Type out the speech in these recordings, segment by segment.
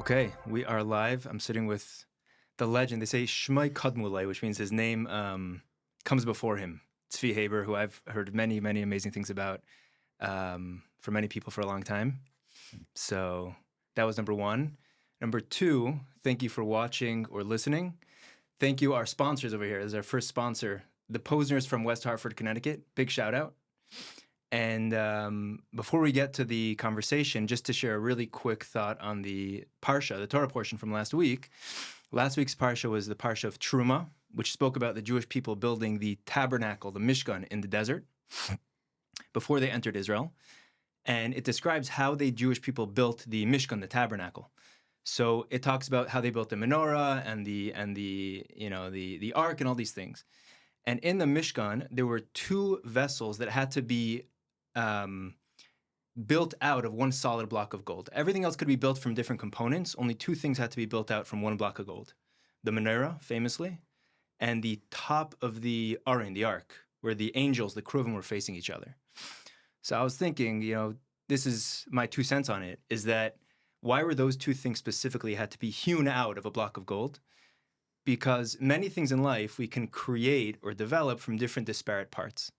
Okay, we are live. I'm sitting with the legend. They say Shmai Kadmulai, which means his name comes before him. Tzvi Haber, who I've heard many, many amazing things about for many people for a long time. So that was number one. Number two, thank you for watching or listening. Thank you, our sponsors over here. This is our first sponsor, the Posners from West Hartford, Connecticut. Big shout out. And before we get to the conversation, just to share a really quick thought on the Parsha, the Torah portion from last week. Last week's Parsha was the Parsha of Truma, which spoke about the Jewish people building the tabernacle, the Mishkan, in the desert before they entered Israel. And it describes how the Jewish people built the Mishkan, the tabernacle. So it talks about how they built the menorah and the ark and all these things. And in the Mishkan, there were two vessels that had to be built out of one solid block of gold. Everything else could be built from different components. Only two things had to be built out from one block of gold. The menorah, famously, and the top of the Aron, the ark, where the angels, the Kruvim, were facing each other. So I was thinking, this is my 2 cents on it, is that why were those two things specifically had to be hewn out of a block of gold? Because many things in life we can create or develop from different disparate parts.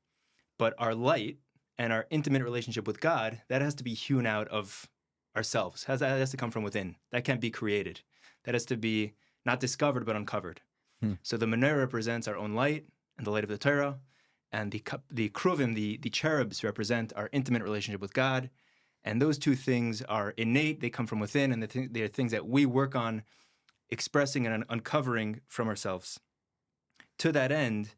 But our light and our intimate relationship with God, that has to be hewn out of ourselves. That has to come from within. That can't be created. That has to be not discovered, but uncovered. So the menorah represents our own light and the light of the Torah, and the Kruvim, the cherubs, represent our intimate relationship with God. And those two things are innate. They come from within, and they are things that we work on expressing and uncovering from ourselves. To that end,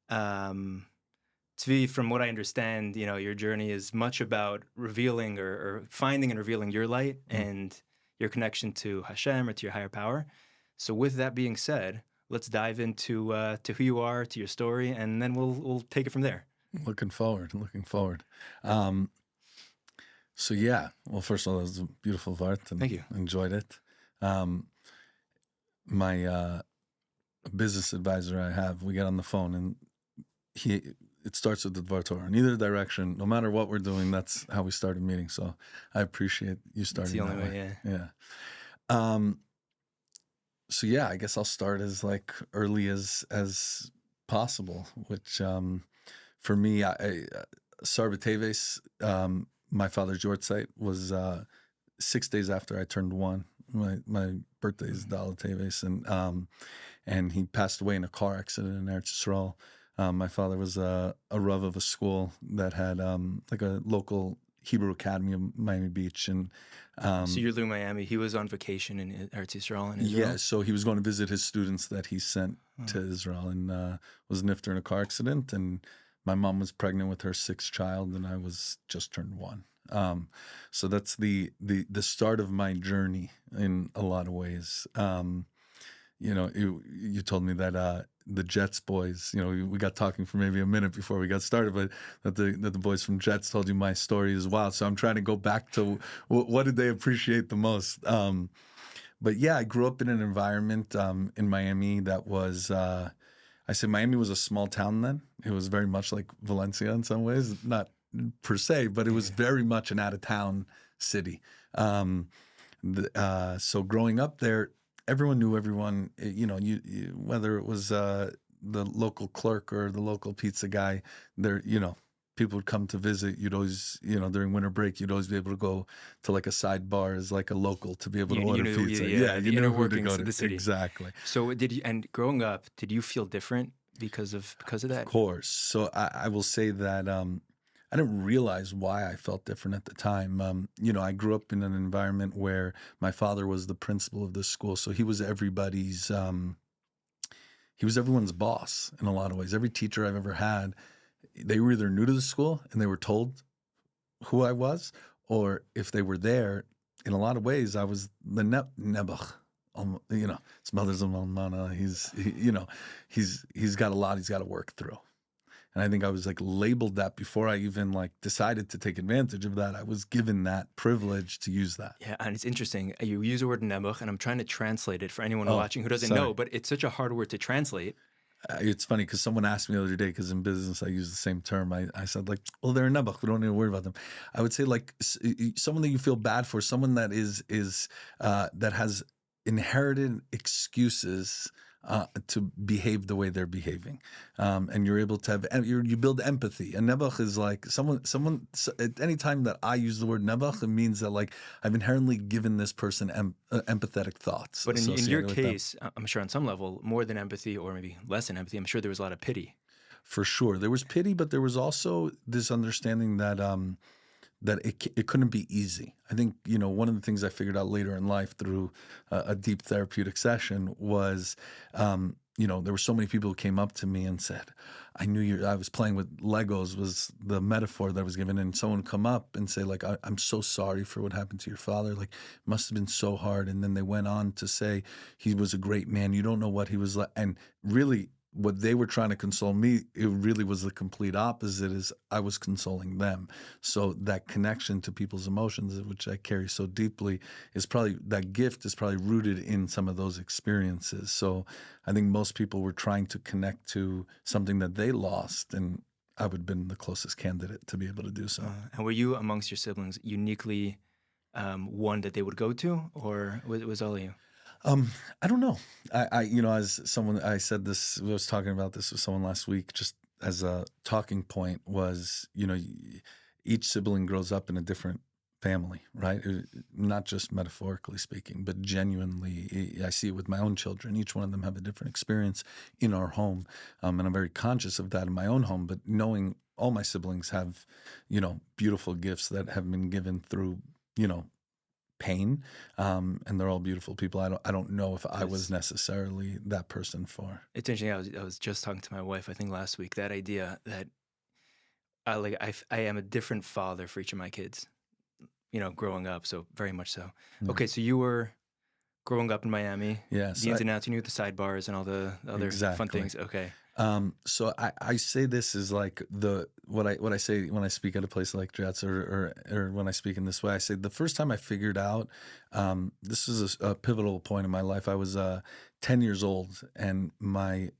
Tzvi, from what I understand, your journey is much about revealing or finding and revealing your light and your connection to Hashem or to your higher power. So with that being said, let's dive into to who you are, to your story, and then we'll take it from there. Looking forward. So yeah, well, first of all, it was a beautiful Vart, and Thank you. Enjoyed it. My business advisor I have, we get on the phone, and it starts with the Dvar Torah in either direction. No matter what we're doing, that's how we start a meeting. So I appreciate you starting. It's the only way, yeah. So yeah, I guess I'll start as early as possible. Which for me, Sarba Teves, my father's yortzeit was 6 days after I turned one. My birthday is Dala Teves, and he passed away in a car accident in Eretz Yisrael. My father was a rav of a school that had a local Hebrew Academy of Miami Beach, and so you're living in Miami. He was on vacation in Eretz Yisrael. Yeah, so he was going to visit his students that he sent to Israel, and was nifter in a car accident. And my mom was pregnant with her sixth child, and I was just turned one. So that's the start of my journey in a lot of ways. You told me that the Jets boys, we got talking for maybe a minute before we got started, but that the boys from Jets told you my story as well. So I'm trying to go back to what did they appreciate the most. But yeah, I grew up in an environment in Miami that was, I say Miami was a small town then. It was very much like Valencia in some ways, not per se, but it was very much an out-of-town city. So growing up there, everyone knew everyone. You whether it was the local clerk or the local pizza guy, people would come to visit. You'd always, during winter break, you'd always be able to go to a side bar as a local to be able to order pizza. The inner workings of the city. Exactly. So and growing up, did you feel different because of that? Of course. So I will say that I didn't realize why I felt different at the time. I grew up in an environment where my father was the principal of the school, so he was everybody's. He was everyone's boss in a lot of ways. Every teacher I've ever had, they were either new to the school and they were told who I was, or if they were there, in a lot of ways, I was the nebuch. His mother's a malmana. He's got a lot he's got to work through. And I think I was labeled that before I even decided to take advantage of that. I was given that privilege to use that. Yeah, and it's interesting. You use the word nebuch, and I'm trying to translate it for anyone watching who doesn't know, but it's such a hard word to translate. It's funny because someone asked me the other day, because in business I use the same term. I said, like, well, they're a nebuch. We don't need to worry about them. I would say, like, someone that you feel bad for, someone that is that has inherited excuses to behave the way they're behaving, and you're able to have you build empathy. And nebuch is like someone. At any time that I use the word nebuch, it means that, like, I've inherently given this person empathetic thoughts. But in your associated with them. case, I'm sure on some level, more than empathy or maybe less than empathy, I'm sure there was a lot of pity. For sure, there was pity, but there was also this understanding that that it couldn't be easy. I think, one of the things I figured out later in life through a deep therapeutic session was, there were so many people who came up to me and said, I knew I was playing with Legos was the metaphor that was given. And someone come up and say, like, I'm so sorry for what happened to your father. Like, it must have been so hard. And then they went on to say, he was a great man. You don't know what he was like. And really, what they were trying to console me, it really was the complete opposite, is I was consoling them. So that connection to people's emotions, which I carry so deeply, that gift is probably rooted in some of those experiences. So I think most people were trying to connect to something that they lost, and I would have been the closest candidate to be able to do so. And were you, amongst your siblings, uniquely one that they would go to, or was all of you? I don't know. As someone, I said this, I was talking about this with someone last week, just as a talking point was, each sibling grows up in a different family, right? Not just metaphorically speaking, but genuinely, I see it with my own children. Each one of them have a different experience in our home. And I'm very conscious of that in my own home, but knowing all my siblings have, beautiful gifts that have been given through, pain, and they're all beautiful people. I don't know if I was necessarily that person for. It's interesting. I was just talking to my wife, I think last week, that idea that I am a different father for each of my kids, growing up. So very much so. Yeah. Okay, so you were growing up in Miami. Yes, the ins and outs. You knew the sidebars and all the other fun things. Okay. So I say this is like what I say when I speak at a place like Jets or when I speak in this way. I say the first time I figured out, this is a pivotal point in my life. I was 10 years old, and my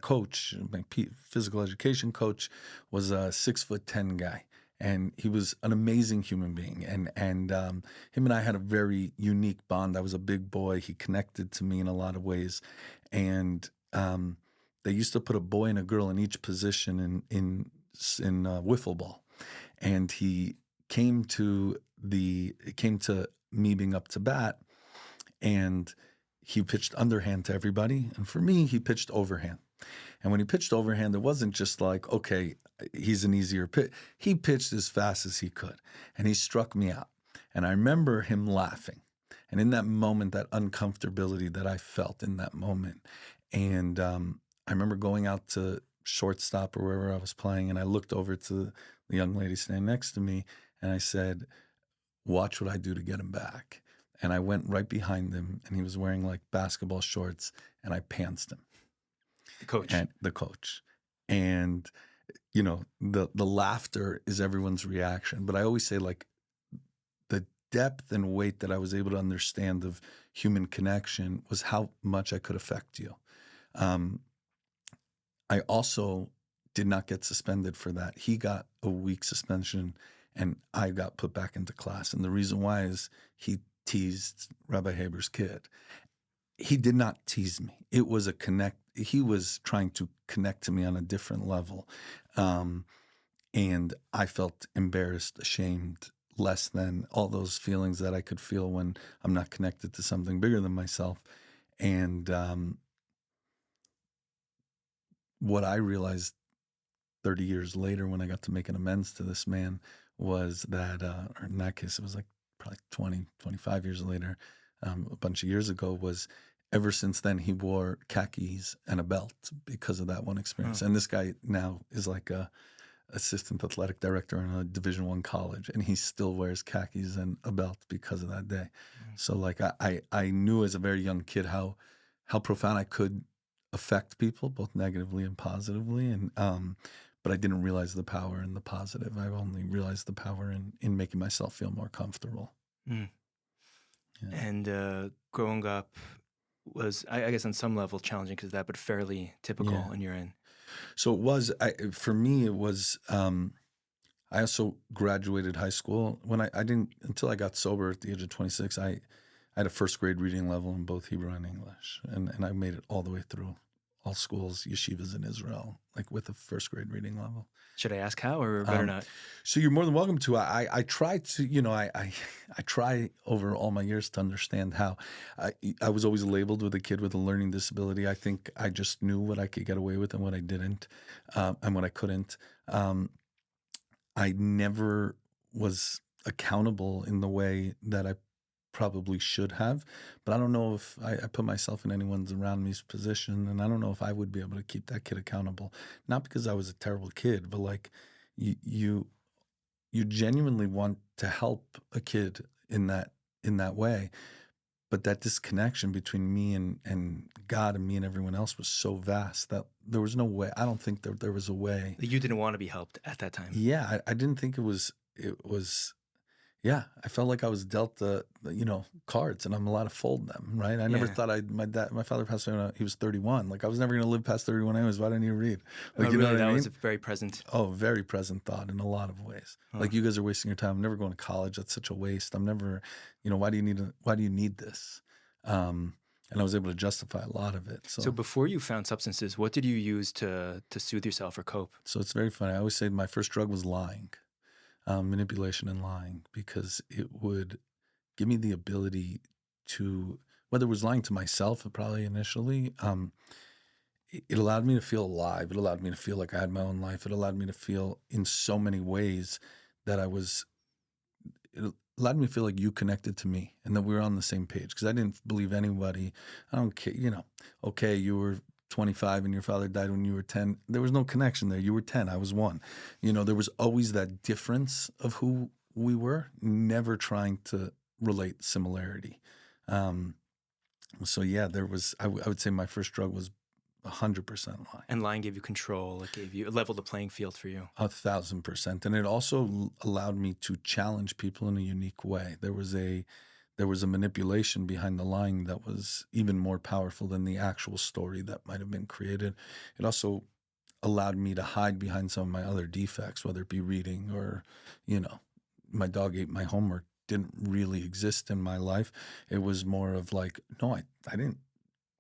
coach, my physical education coach, was a 6'10" guy. And he was an amazing human being, and him and I had a very unique bond. I was a big boy. He connected to me in a lot of ways, and they used to put a boy and a girl in each position in wiffle ball, and he came to me being up to bat, and he pitched underhand to everybody, and for me, he pitched overhand. And when he pitched overhand, it wasn't just like, okay, he's an easier pitch. He pitched as fast as he could, and he struck me out. And I remember him laughing. And in that moment, that uncomfortability that I felt in that moment. And I remember going out to shortstop or wherever I was playing, and I looked over to the young lady standing next to me, and I said, watch what I do to get him back. And I went right behind him, and he was wearing like basketball shorts, and I pantsed him. The coach. And, the laughter is everyone's reaction. But I always say, like, the depth and weight that I was able to understand of human connection was how much I could affect you. I also did not get suspended for that. He got a week suspension, and I got put back into class. And the reason why is he teased Rabbi Haber's kid. He did not tease me. It was he was trying to connect to me on a different level. And I felt embarrassed, ashamed, less than, all those feelings that I could feel when I'm not connected to something bigger than myself. And what I realized 30 years later when I got to make an amends to this man was that, or in that case, it was like probably 20, 25 years later, a bunch of years ago, was ever since then he wore khakis and a belt because of that one experience. And this guy now is like a assistant athletic director in a Division I college, and he still wears khakis and a belt because of that day. So like I knew as a very young kid how profound I could affect people, both negatively and positively, and but I didn't realize the power in the positive. I only realized the power in making myself feel more comfortable. Yeah. And growing up was, I guess, on some level challenging because of that, but fairly typical Yeah. on your end. So it was, for me, it was, I also graduated high school when I didn't, until I got sober at the age of 26, I had a first grade reading level in both Hebrew and English. And I made it all the way through all schools, yeshivas in Israel, like with a first grade reading level. Should I ask how, or better not? So you're more than welcome to. I try to, I try over all my years to understand how. I was always labeled with a kid with a learning disability. I think I just knew what I could get away with and what I didn't, and what I couldn't. I never was accountable in the way that I probably should have, but I don't know if I put myself in anyone's around me's position, and I don't know if I would be able to keep that kid accountable. Not because I was a terrible kid, but like you genuinely want to help a kid in that way, but that disconnection between me and God and me and everyone else was so vast that there was no way. I don't think there was a way. You didn't want to be helped at that time. Yeah, I didn't think it was. Yeah, I felt like I was dealt the cards, and I'm allowed to fold them, right? I never thought my father passed away when he was 31. Like I was never going to live past 31 anyways. Why didn't you read? Like, you know what that I mean? was a very present. Oh, very present thought in a lot of ways. Like you guys are wasting your time. I'm never going to college. That's such a waste. I'm never, why do you need this? And I was able to justify a lot of it. So before you found substances, what did you use to soothe yourself or cope? So it's very funny. I always say my first drug was lying. Manipulation and lying, because it would give me the ability to, whether it was lying to myself probably initially, it allowed me to feel alive. It allowed me to feel like I had my own life. It allowed me to feel in so many ways that it allowed me to feel like you connected to me and that we were on the same page, because I didn't believe anybody. I don't care, okay, you were 25 and your father died when you were 10. There was no connection there. You were 10. I was 1. There was always that difference of who we were, never trying to relate similarity. So yeah, there was, I would say my first drug was 100% lying. And lying gave you control. It leveled the playing field for you. 1,000%. And it also allowed me to challenge people in a unique way. There was a manipulation behind the lying that was even more powerful than the actual story that might have been created. It also allowed me to hide behind some of my other defects, whether it be reading or, my dog ate my homework didn't really exist in my life. It was more of like, no, I didn't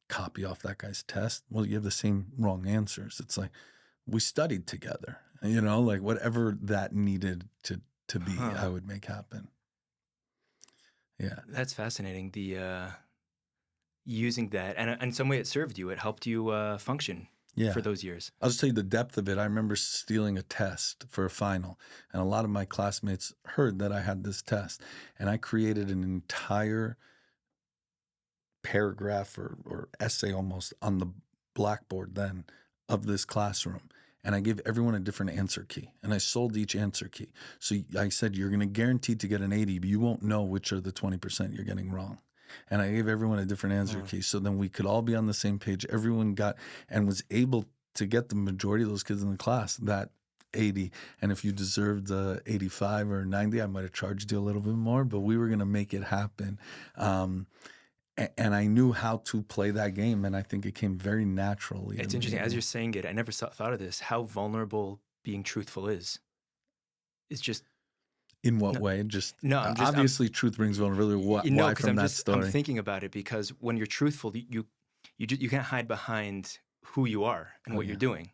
copy off that guy's test. Well, you have the same wrong answers. It's like we studied together, like whatever that needed to be, I would make happen. Yeah. That's fascinating. The using that, and in some way it served you. It helped you function for those years. I'll just tell you the depth of it. I remember stealing a test for a final, and a lot of my classmates heard that I had this test, and I created an entire paragraph or essay almost on the blackboard then of this classroom. And I gave everyone a different answer key, and I sold each answer key. So I said, you're going to guarantee to get an 80, but you won't know which are the 20% you're getting wrong. And I gave everyone a different answer key, so then we could all be on the same page. Everyone got and was able to get the majority of those kids in the class that 80. And if you deserved 85 or 90, I might have charged you a little bit more, but we were going to make it happen. And I knew how to play that game, and I think it came very naturally. It's interesting. As you're saying it, I never thought of this, how vulnerable being truthful is. It's just... In what way? Obviously, truth brings vulnerability. Why from that story? I'm thinking about it because when you're truthful, you can't hide behind who you are and what you're doing.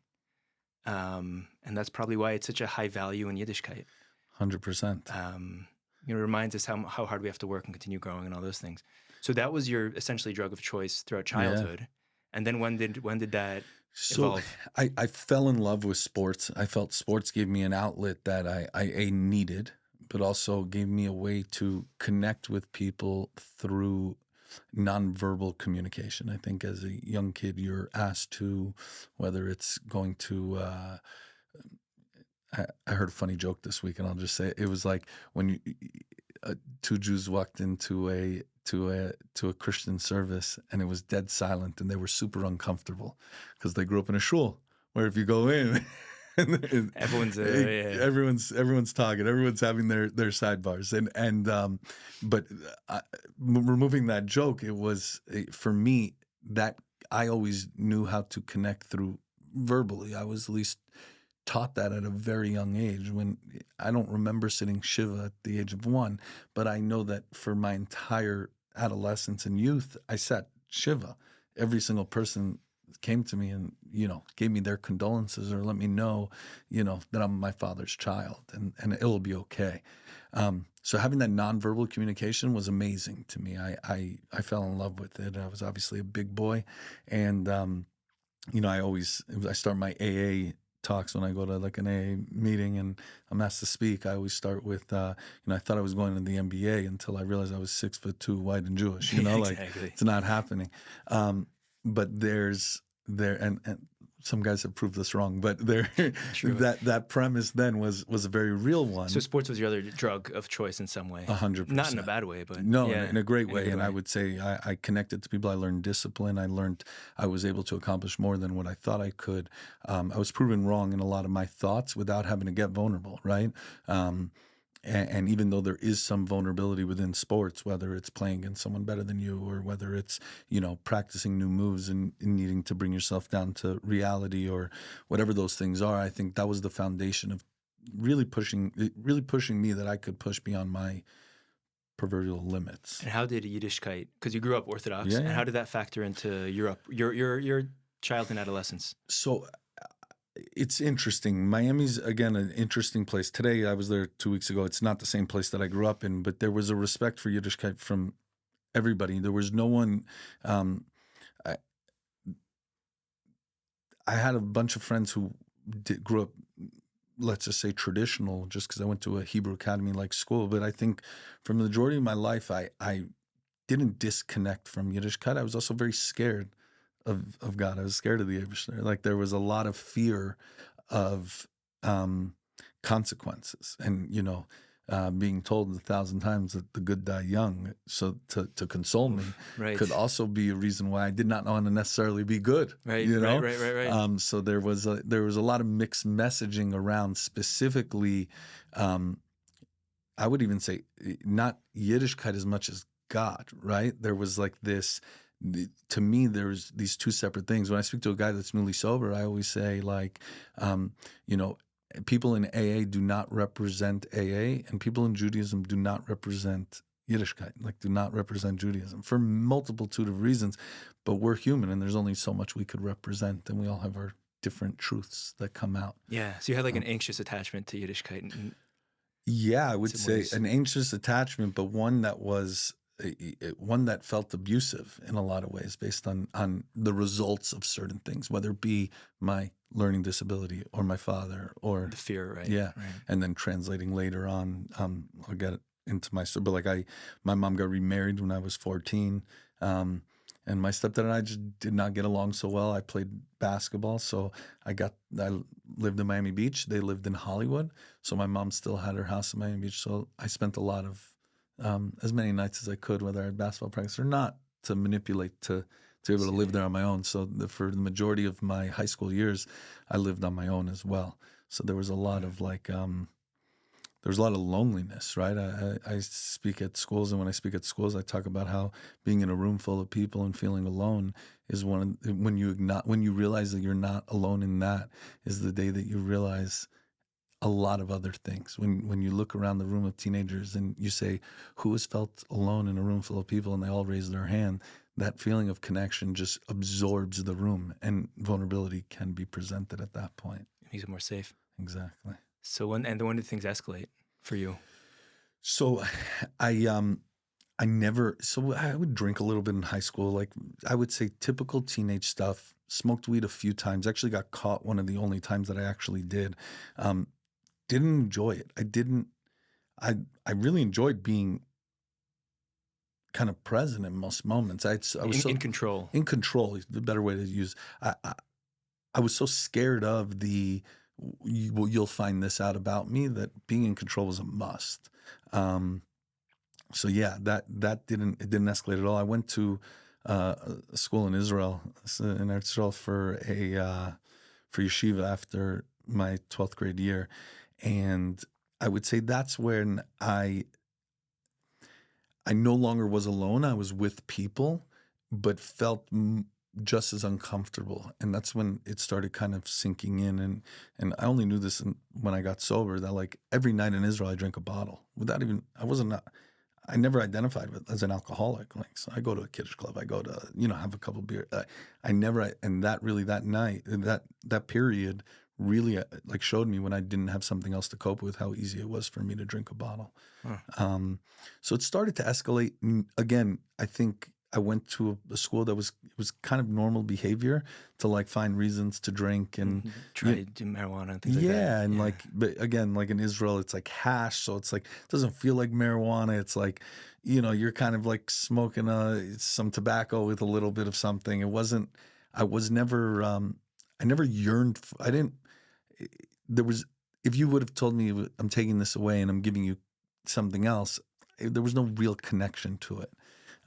And that's probably why it's such a high value in Yiddishkeit. 100%. It reminds us how hard we have to work and continue growing and all those things. So that was your essentially drug of choice throughout childhood. And then when did that evolve? I fell in love with sports. I felt sports gave me an outlet that I needed, but also gave me a way to connect with people through nonverbal communication. I think as a young kid, you're asked to, whether it's going to, I heard a funny joke this week, and I'll just say it was like when two Jews walked into a Christian service, and it was dead silent, and they were super uncomfortable because they grew up in a shul where if you go in, everyone's talking, everyone's having their sidebars, but removing that joke, it was for me that I always knew how to connect through verbally. I was at least taught that at a very young age. When I don't remember sitting Shiva at the age of 1, but I know that for my entire adolescence and youth, I sat Shiva. Every single person came to me and, gave me their condolences or let me know, that I'm my father's child and it'll be okay. So having that nonverbal communication was amazing to me. I fell in love with it. I was obviously a big boy, and I start my AA talks when I go to like an AA meeting and I'm asked to speak. I always start with, I thought I was going to the NBA until I realized I was 6'2", white and Jewish. Like Exactly. it's not happening. But and some guys have proved this wrong, but True. that premise then was a very real one. So sports was your other drug of choice in some way. 100%. Not in a bad way, but no, yeah, in a great way. good And way. I would say I connected to people. I learned discipline. I was able to accomplish more than what I thought I could. I was proven wrong in a lot of my thoughts without having to get vulnerable, right? And even though there is some vulnerability within sports, whether it's playing against someone better than you or whether it's, practicing new moves and needing to bring yourself down to reality or whatever those things are, I think that was the foundation of really pushing me that I could push beyond my proverbial limits. And how did Yiddishkeit, because you grew up Orthodox, Yeah, and yeah. how did that factor into your child and adolescence? So it's interesting. Miami's, again, an interesting place. Today, I was there 2 weeks ago. It's not the same place that I grew up in, but there was a respect for Yiddishkeit from everybody. There was no one. I had a bunch of friends who grew up, let's just say, traditional, just because I went to a Hebrew academy-like school. But I think for the majority of my life, I didn't disconnect from Yiddishkeit. I was also very scared of God. I was scared of the Eibishter. Like there was a lot of fear of consequences, and being told 1,000 times that the good die young. So to console me Right. could also be a reason why I did not want to necessarily be good. Right. Right. So there was a lot of mixed messaging around specifically. I would even say not Yiddishkeit as much as God. Right. There was like this. To me, there's these two separate things. When I speak to a guy that's newly sober, I always say, like, people in AA do not represent AA, and people in Judaism do not represent Yiddishkeit, like do not represent Judaism for multitude of reasons. But we're human, and there's only so much we could represent, and we all have our different truths that come out. Yeah. So you had like an anxious attachment to Yiddishkeit. Yeah, I would Some say ways. an anxious attachment, but one that felt abusive in a lot of ways based on the results of certain things, whether it be my learning disability or my father or The fear, right? yeah. Right. And then translating later on, I'll get into my story, but like my mom got remarried when I was 14. And my stepdad and I just did not get along so well. I played basketball, so I lived in Miami Beach. They lived in Hollywood. So my mom still had her house in Miami Beach. So I spent a lot of, as many nights as I could, whether I had basketball practice or not, to manipulate to be able to live there on my own. So for the majority of my high school years, I lived on my own as well. So there was a lot of there was a lot of loneliness, right? I speak at schools, and when I speak at schools, I talk about how being in a room full of people and feeling alone is when you realize that you're not alone in that is the day that you realize a lot of other things. When you look around the room of teenagers and you say, who has felt alone in a room full of people, and they all raise their hand, that feeling of connection just absorbs the room, and vulnerability can be presented at that point. It makes it more safe. Exactly. So when did things escalate for you? So I would drink a little bit in high school, like I would say typical teenage stuff, smoked weed a few times, actually got caught one of the only times that I actually did. Didn't enjoy it. I really enjoyed being kind of present in most moments. I was in control. In control is the better way to use. I was so scared of you'll find this out about me, that being in control was a must. So yeah, that didn't escalate at all. I went to a school in Israel, for yeshiva after my 12th grade year, and I would say that's when I no longer was alone. I was with people, but felt just as uncomfortable. And that's when it started kind of sinking in. And I only knew this when I got sober, that like every night in Israel, I drank a bottle without even, I never identified as an alcoholic. Like, so I go to a kiddish club, I go to, have a couple beer. I never, and that really, that night, that period really like showed me when I didn't have something else to cope with, how easy it was for me to drink a bottle. So it started to escalate. Again, I think I went to a school that was kind of normal behavior to like find reasons to drink and try to do marijuana and things like that. Yeah, and like, but again, like in Israel, it's like hash, so it's like it doesn't feel like marijuana. It's like, you're kind of like smoking some tobacco with a little bit of something. It wasn't. I never yearned. There was. If you would have told me I'm taking this away and I'm giving you something else, there was no real connection to it.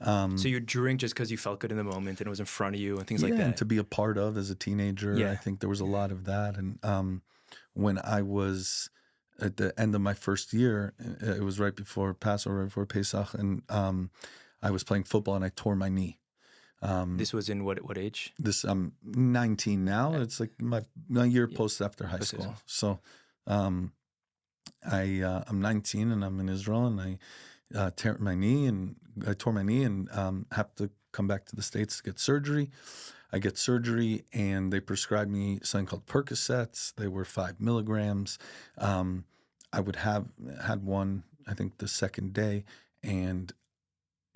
So you drink just because you felt good in the moment and it was in front of you and things like that. And to be a part of as a teenager. I think there was a lot of that. And when I was at the end of my first year, it was right before Passover, right before Pesach, and I was playing football and I tore my knee. This was in what age? I'm 19 now. It's like my year post after high school. So I'm 19 and I'm in Israel, and I tore my knee and have to come back to the States to get surgery. I get surgery and they prescribed me something called Percocets. They were 5 milligrams. I would had one, I think the second day, and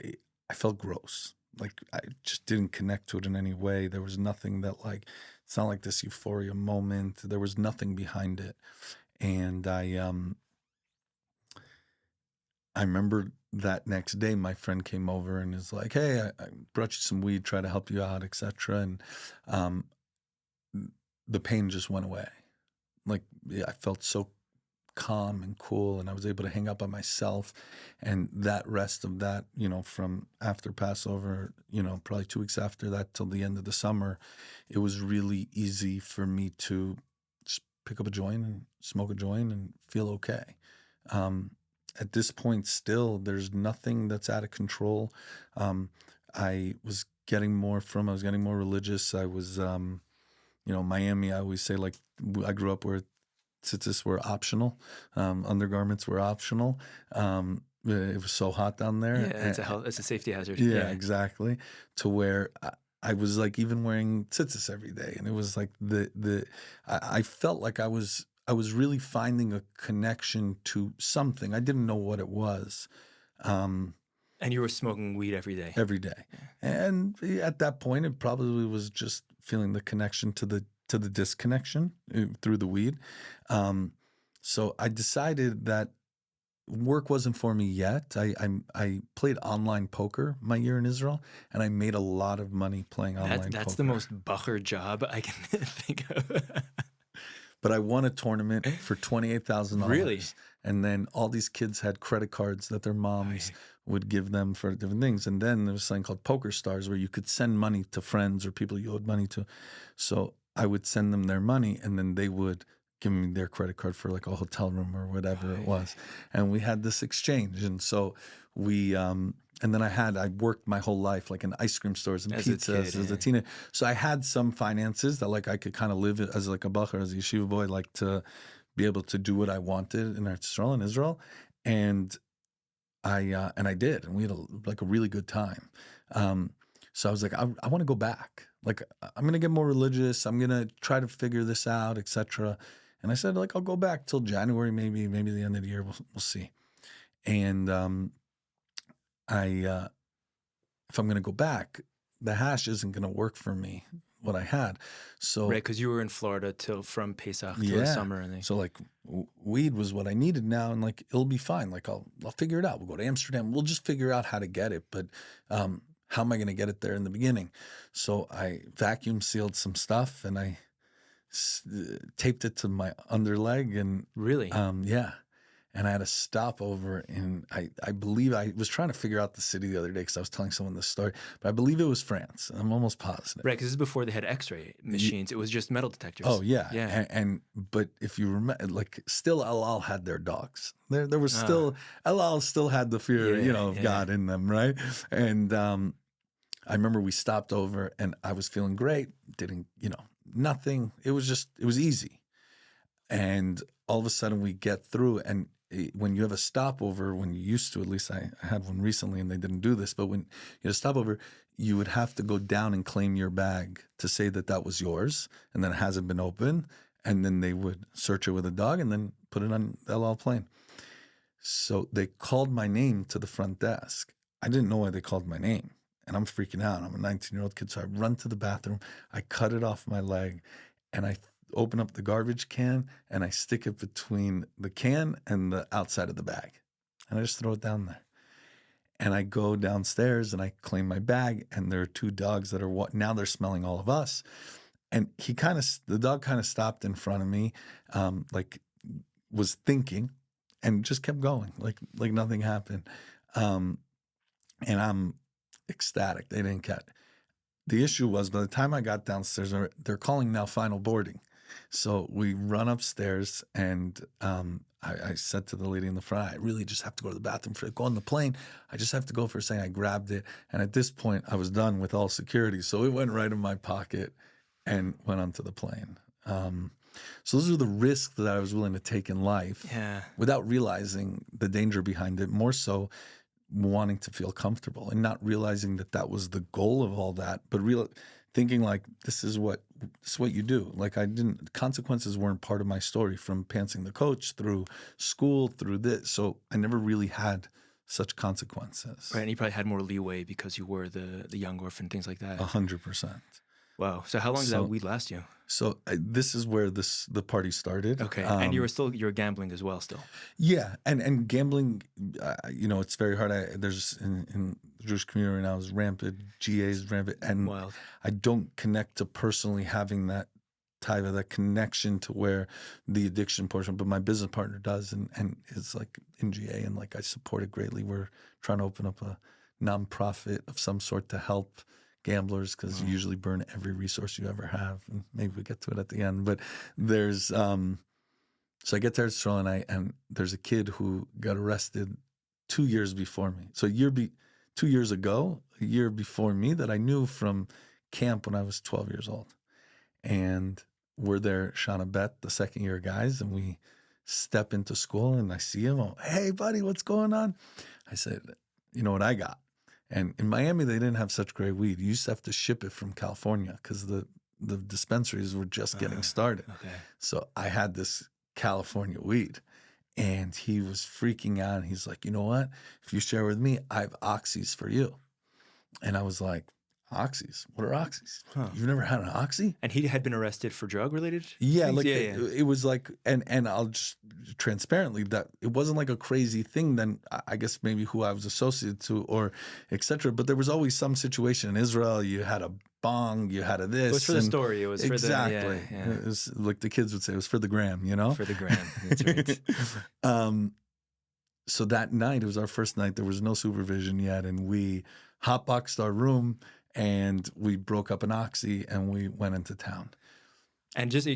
I felt gross. Like I just didn't connect to it in any way. There was nothing that like, it's not like this euphoria moment. There was nothing behind it. And I remember that next day, my friend came over and is like, "Hey, I brought you some weed, try to help you out, etc." And the pain just went away. Like I felt so calm and cool, and I was able to hang out by myself. And that rest of that, from after Passover, probably 2 weeks after that till the end of the summer, it was really easy for me to just pick up a joint and smoke a joint and feel okay. At this point, still, there's nothing that's out of control. I was getting more religious. I was, Miami, I always say, like, I grew up where tzitzis were optional. Undergarments were optional. It was so hot down there. Yeah, it's a safety hazard. Yeah, exactly. To where I was like even wearing tzitzis every day. And it was like I felt like I was really finding a connection to something. I didn't know what it was. And you were smoking weed every day? Every day. Yeah. And at that point, it probably was just feeling the connection to the disconnection through the weed. So I decided that work wasn't for me yet. I played online poker my year in Israel, and I made a lot of money playing online poker. That's the most bacher job I can think of. But I won a tournament for $28,000. Really? And then all these kids had credit cards that their moms would give them for different things. And then there was something called Poker Stars where you could send money to friends or people you owed money to. So I would send them their money, and then they would give me their credit card for like a hotel room or whatever it was. And we had this exchange. And so we and then I worked my whole life like in ice cream stores and pizzas as a teenager. So I had some finances that like I could kind of live as like a bacher, as a yeshiva boy, like to be able to do what I wanted in Israel. And I did, and we had a really good time. So I was like, I want to go back. Like I'm gonna get more religious. I'm gonna try to figure this out, etc. And I said, like, I'll go back till January, maybe the end of the year. We'll see. And if I'm going to go back, the hash isn't going to work for me, what I had. So right, because you were in Florida from Pesach till the summer. So like weed was what I needed now, and like it'll be fine. Like I'll figure it out. We'll go to Amsterdam. We'll just figure out how to get it. But how am I going to get it there in the beginning? So I vacuum sealed some stuff, and I taped it to my underleg, and really, and I had a stopover in, I believe I was trying to figure out the city the other day because I was telling someone this story, but I believe it was France. I'm almost positive. Right, because this is before they had X-ray machines. It was just metal detectors. Oh yeah. But if you remember, like still El Al had their dogs. There was still El Al still had the fear, of God in them, right? And I remember we stopped over and I was feeling great, didn't, nothing. It was easy. And all of a sudden we get through, and when you have a stopover, when you used to, at least I had one recently and they didn't do this, but when you had a stopover, you would have to go down and claim your bag to say that that was yours and that it hasn't been opened. And then they would search it with a dog and then put it on the LL plane. So they called my name to the front desk. I didn't know why they called my name. And I'm freaking out. I'm a 19-year-old kid. So I run to the bathroom. I cut it off my leg and I open up the garbage can and I stick it between the can and the outside of the bag. And I just throw it down there. And I go downstairs and I claim my bag. And there are two dogs that are, now they're smelling all of us. And the dog kind of stopped in front of me, like was thinking and just kept going like nothing happened. And I'm ecstatic. They didn't catch. The issue was by the time I got downstairs, they're calling now final boarding. So we run upstairs and I said to the lady in the front, I really just have to go to the bathroom for go on the plane. I just have to go for a second. I grabbed it. And at this point, I was done with all security. So it went right in my pocket and went onto the plane. So those are the risks that I was willing to take in life without realizing the danger behind it, more so wanting to feel comfortable and not realizing that that was the goal of all that, but thinking like, this is what you do. Like consequences weren't part of my story from pantsing the coach through school, through this. So I never really had such consequences. Right, and you probably had more leeway because you were the young orphan, things like that. 100%. Wow. So how long did that weed last you? So this is where the party started. Okay, and you were gambling as well still. Yeah, and gambling, it's very hard. There's in the Jewish community right now is rampant, GA is rampant, and Wild. I don't connect to personally having that that connection to where the addiction portion, but my business partner does, and it's like in GA, and like I support it greatly. We're trying to open up a nonprofit of some sort to help gamblers because you usually burn every resource you ever have, and maybe we get to it at the end. But there's so I get there and there's a kid who got arrested 2 years before me. So 2 years ago, a year before me, that I knew from camp when I was 12 years old. And we're there, Shana Bet, the second year guys, and we step into school and I see him. Hey, buddy, what's going on? I said, you know what I got? And in Miami, they didn't have such great weed. You used to have to ship it from California because the dispensaries were just getting started. Okay. So I had this California weed, and he was freaking out. And he's like, you know what? If you share with me, I have oxys for you. And I was like, oxys? What are oxys? Huh. You've never had an oxy? And he had been arrested for drug-related Yeah, things? It was like, and I'll just transparently that it wasn't like a crazy thing then, I guess maybe who I was associated to or et cetera. But there was always some situation in Israel. You had a bong, you had a this. It was for the story. It was exactly. For the... Yeah. It was like the kids would say, it was for the gram, For the gram, that's right. So that night, it was our first night. There was no supervision yet. And we hotboxed our room and we broke up an oxy and we went into town. And just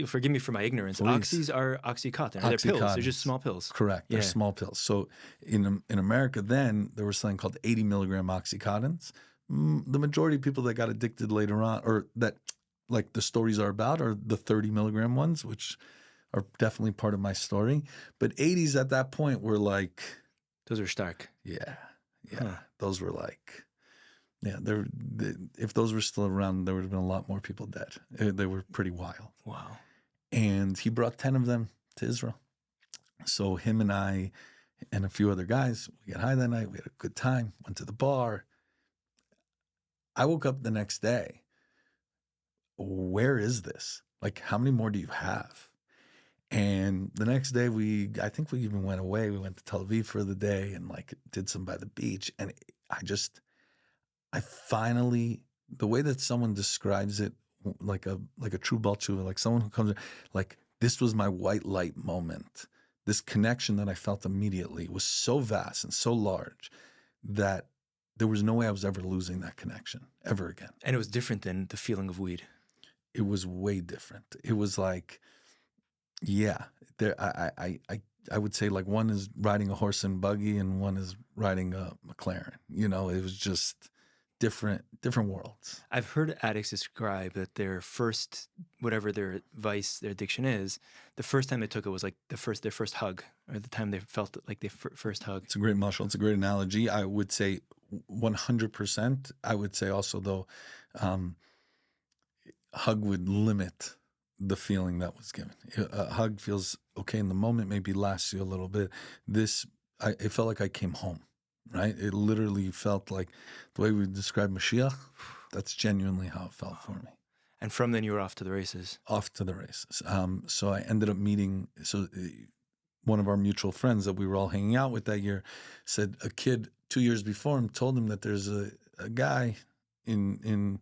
forgive me for my ignorance. Please. Oxys are Oxycontin. They're pills. They're just small pills. Correct. They're small pills. So in America then, there was something called 80 milligram Oxycontins. The majority of people that got addicted later on, or that like the stories are about, are the 30 milligram ones, which are definitely part of my story. But 80s at that point were like... Those are stark. Yeah. Huh. Those were like... Yeah, if those were still around, there would have been a lot more people dead. They were pretty wild. Wow. And he brought 10 of them to Israel. So him and I and a few other guys, we got high that night. We had a good time, went to the bar. I woke up the next day. Where is this? Like, how many more do you have? And the next day, I think we even went away. We went to Tel Aviv for the day and like did some by the beach. And I finally, the way that someone describes it, like a true Baal Tshuva, like someone who comes, like this was my white light moment. This connection that I felt immediately was so vast and so large that there was no way I was ever losing that connection ever again. And it was different than the feeling of weed. It was way different. It was like, yeah, I would say like one is riding a horse and buggy and one is riding a McLaren. You know, it was just different worlds. I've heard addicts describe that their first, whatever their vice, their addiction is, the first time they took it was like their first hug, or the time they felt like their first hug. It's a great muscle. It's a great analogy. I would say 100%. I would say also, though, hug would limit the feeling that was given. A hug feels okay in the moment, maybe lasts you a little bit. It felt like I came home, right? It literally felt like the way we describe Mashiach, that's genuinely how it felt for me. And from then you were off to the races. Off to the races. So I ended up meeting, one of our mutual friends that we were all hanging out with that year said a kid 2 years before him told him that there's a guy in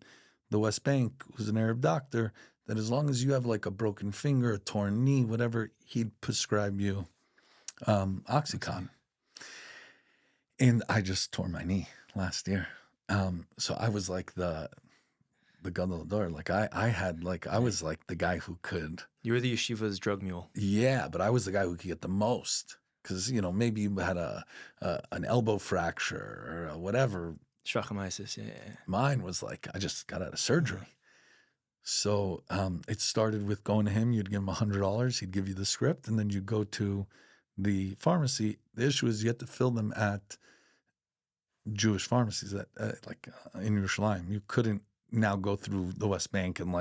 the West Bank who's an Arab doctor that as long as you have like a broken finger, a torn knee, whatever, he'd prescribe you Oxycontin. And I just tore my knee last year. So I was like the gadol. Like I was like the guy who could. You were the yeshiva's drug mule. Yeah, but I was the guy who could get the most. Because, maybe you had an elbow fracture or whatever. Shvachamitis, yeah. Mine was like, I just got out of surgery. So it started with going to him. You'd give him $100. He'd give you the script. And then you go to the pharmacy. The issue is you had to fill them at Jewish pharmacies in Yerushalayim. You couldn't now go through the West Bank and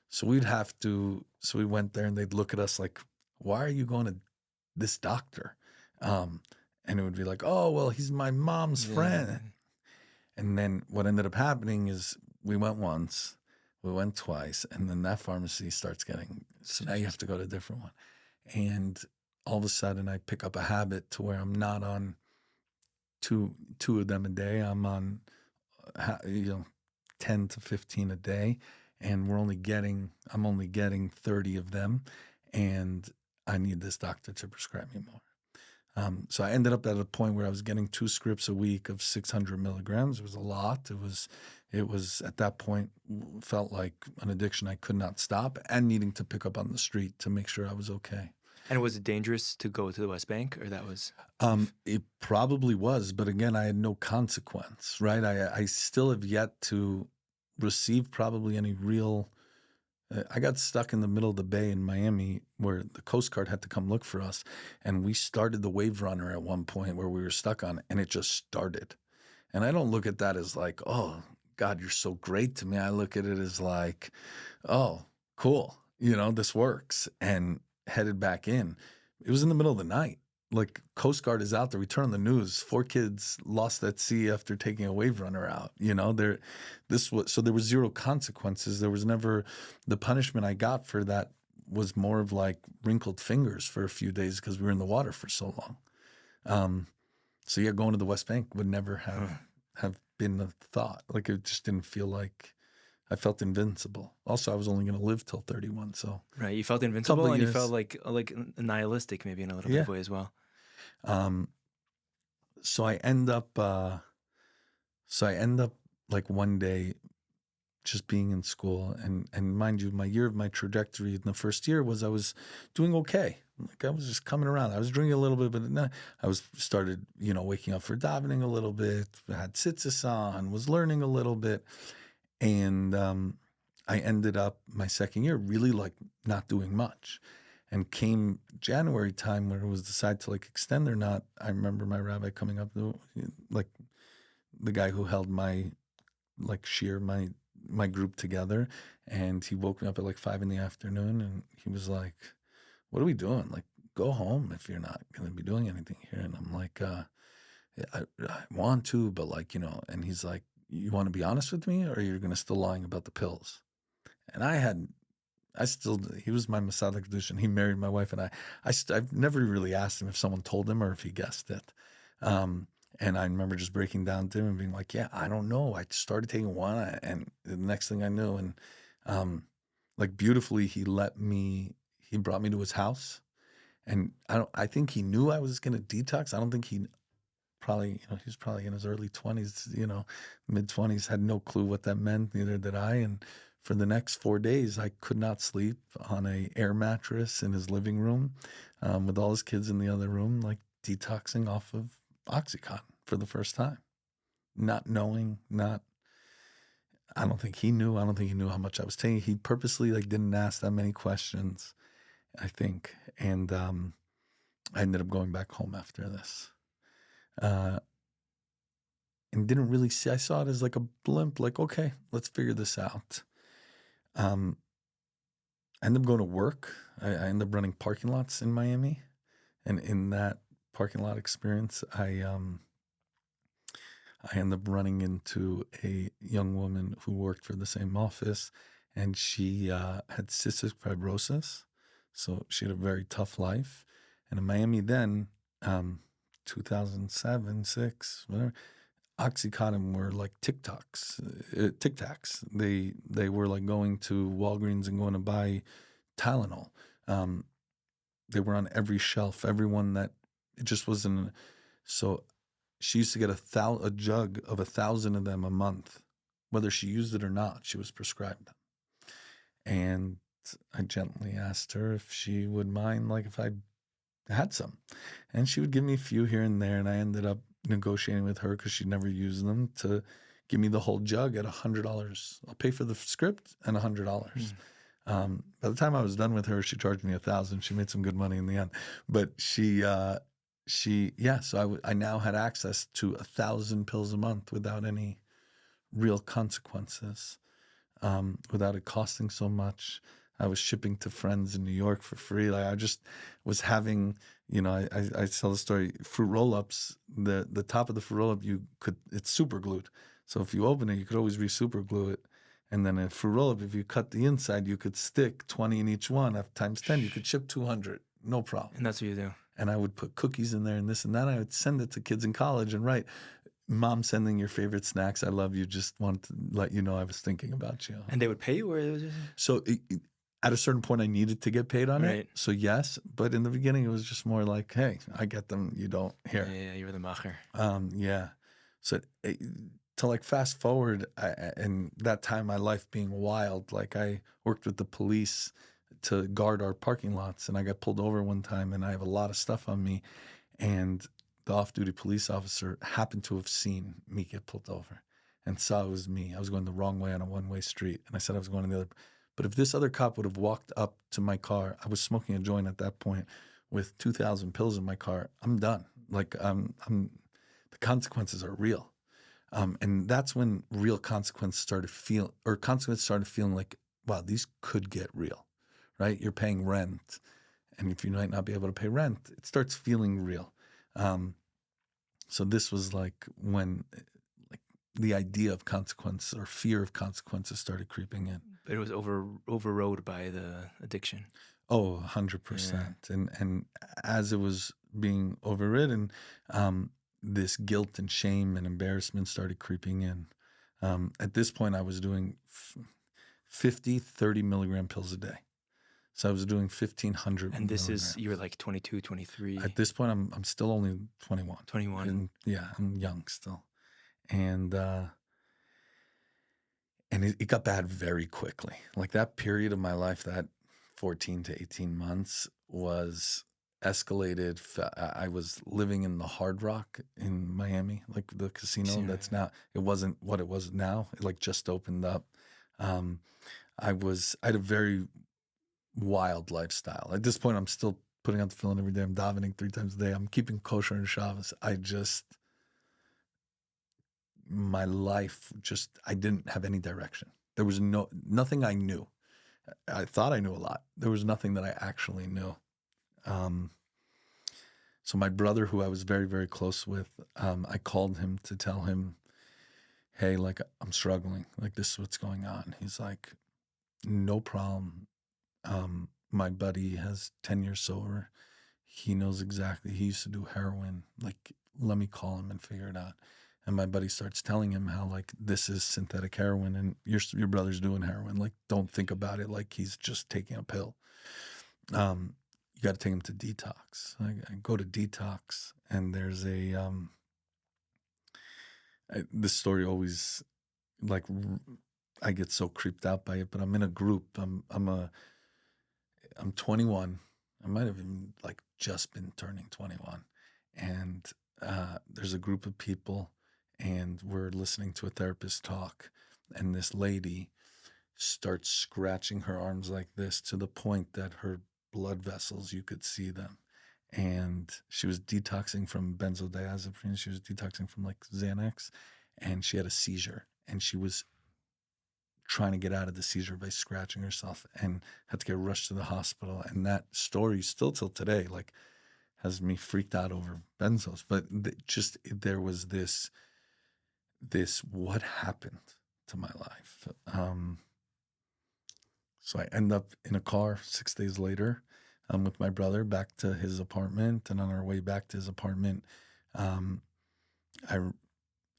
so we went there and they'd look at us like, why are you going to this doctor? And it would be like, oh, well, he's my mom's friend. And then what ended up happening is we went once, we went twice, and then that pharmacy starts getting, so now you have to go to a different one. And all of a sudden I pick up a habit to where I'm not on two of them a day. I'm on 10 to 15 a day, and I'm only getting 30 of them, and I need this doctor to prescribe me more. So I ended up at a point where I was getting 2 scripts a week of 600 milligrams. It was a lot. It was at that point felt like an addiction I could not stop, and needing to pick up on the street to make sure I was okay. And was it dangerous to go to the West Bank, or that was? It probably was, but again, I had no consequence, right? I still have yet to receive probably any real. I got stuck in the middle of the bay in Miami where the Coast Guard had to come look for us, and we started the Wave Runner at one point where we were stuck on, and it just started. And I don't look at that as like, oh God, you're so great to me. I look at it as like, oh, cool, this works. And headed back in. It was in the middle of the night. Like, Coast Guard is out there. We turn on the news. 4 kids lost at sea after taking a Wave Runner out. So there was zero consequences. There was never, the punishment I got for that was more of like wrinkled fingers for a few days because we were in the water for so long. So yeah, going to the West Bank would never have been a thought. Like, it just didn't feel like. I felt invincible. Also, I was only going to live till 31. So right, you felt invincible, and you felt like nihilistic, maybe in a little bit of way as well. So I end up like one day just being in school, and mind you, my trajectory in the first year was I was doing okay. Like, I was just coming around. I was drinking a little bit, but I started waking up for davening a little bit. I had tzitzis on, was learning a little bit. And I ended up my second year really like not doing much. And came January time when it was decided to like extend or not, I remember my rabbi coming up, like the guy who held my my group together, and he woke me up at like 5 p.m, and he was like, what are we doing? Like, go home if you're not going to be doing anything here. And I'm like, I want to, but like, and he's like, you want to be honest with me, or you're going to still lying about the pills? And he was my Masada Kedusha, and he married my wife, and I've never really asked him if someone told him or if he guessed it. And I remember just breaking down to him and being like, yeah, I don't know. I started taking one, and the next thing I knew, and like beautifully, he brought me to his house, and I think he knew I was going to detox. I don't think he probably, he was probably in his early 20s, mid 20s, had no clue what that meant. Neither did I. And for the next 4 days, I could not sleep on a air mattress in his living room, with all his kids in the other room, like detoxing off of Oxycontin for the first time, not knowing, not I don't think he knew. I don't think he knew how much I was taking. He purposely like didn't ask that many questions, I think. And I ended up going back home after this. And didn't really see, I saw it as like a blimp, like, okay, let's figure this out. I ended up going to work. I ended up running parking lots in Miami. And in that parking lot experience, I ended up running into a young woman who worked for the same office, and she had cystic fibrosis. So she had a very tough life. And in Miami then, 2007, 6, whatever, Oxycontin were like Tic Tacs. They were like going to Walgreens and going to buy Tylenol. They were on every shelf. Everyone that it just wasn't. So she used to get a jug of 1,000 of them a month, whether she used it or not. She was prescribed them, and I gently asked her if she would mind, like if I had some, and she would give me a few here and there, and I ended up negotiating with her because she'd never used them to give me the whole jug at $100. I'll pay for the script and $100. By the time I was done with her, she charged me 1,000. She made some good money in the end, but so I now had access to 1,000 pills a month without any real consequences, without it costing so much. I was shipping to friends in New York for free. Like I just was having, I tell the story, fruit roll-ups, the top of the fruit roll-up, it's super glued. So if you open it, you could always re-super glue it. And then a fruit roll-up, if you cut the inside, you could stick 20 in each one. Times 10, you could ship 200, no problem. And that's what you do. And I would put cookies in there and this and that. I would send it to kids in college and write, Mom, sending your favorite snacks. I love you. Just want to let you know I was thinking about you. And they would pay you, or it was just... So at a certain point, I needed to get paid on Right. it. So yes, but in the beginning, it was just more like, hey, I get them. You don't. Here. Yeah, you were the macher. Yeah. So to like fast forward, and that time my life being wild, like I worked with the police to guard our parking lots, and I got pulled over one time, and I have a lot of stuff on me, and the off-duty police officer happened to have seen me get pulled over and saw it was me. I was going the wrong way on a one-way street, and I said I was going on the other. But if this other cop would have walked up to my car, I was smoking a joint at that point with 2,000 pills in my car, I'm done. Like the consequences are real. And that's when real consequences started feeling like, wow, these could get real, right? You're paying rent. And if you might not be able to pay rent, it starts feeling real. So this was like when like the idea of consequence or fear of consequences started creeping in. But it was overrode by the addiction. Oh, 100%. Yeah. And as it was being overridden, this guilt and shame and embarrassment started creeping in. At this point, I was doing 50, 30 milligram pills a day. So I was doing 1,500 And this milligrams. you were like 22, 23. At this point, I'm still only 21. 21. And yeah, I'm young still. And it got bad very quickly. Like that period of my life, that 14 to 18 months was escalated. I was living in the Hard Rock in Miami, like the casino that's now, it wasn't what it was now. It like just opened up. I had a very wild lifestyle. At this point, I'm still putting out the tefillin every day. I'm davening 3 times a day. I'm keeping kosher and Shabbos. My life I didn't have any direction. There was nothing I knew. I thought I knew a lot. There was nothing that I actually knew. So my brother, who I was very, very close with, I called him to tell him, hey, like I'm struggling. Like this is what's going on. He's like, no problem. My buddy has 10 years sober. He knows exactly. He used to do heroin. Like, let me call him and figure it out. And my buddy starts telling him how like this is synthetic heroin and your brother's doing heroin. Like, don't think about it like he's just taking a pill. You got to take him to detox. I go to detox, and there's this story always like I get so creeped out by it. But I'm in a group. I'm 21. I might have even like just been turning 21, and there's a group of people. And we're listening to a therapist talk. and this lady starts scratching her arms like this to the point that her blood vessels, you could see them. And she was detoxing from benzodiazepines. She was detoxing from like Xanax, and she had a seizure, and she was trying to get out of the seizure by scratching herself and had to get rushed to the hospital. And that story still till today, like, has me freaked out over benzos. But there was this what happened to my life. So I end up in a car 6 days later with my brother back to his apartment. And on our way back to his apartment, in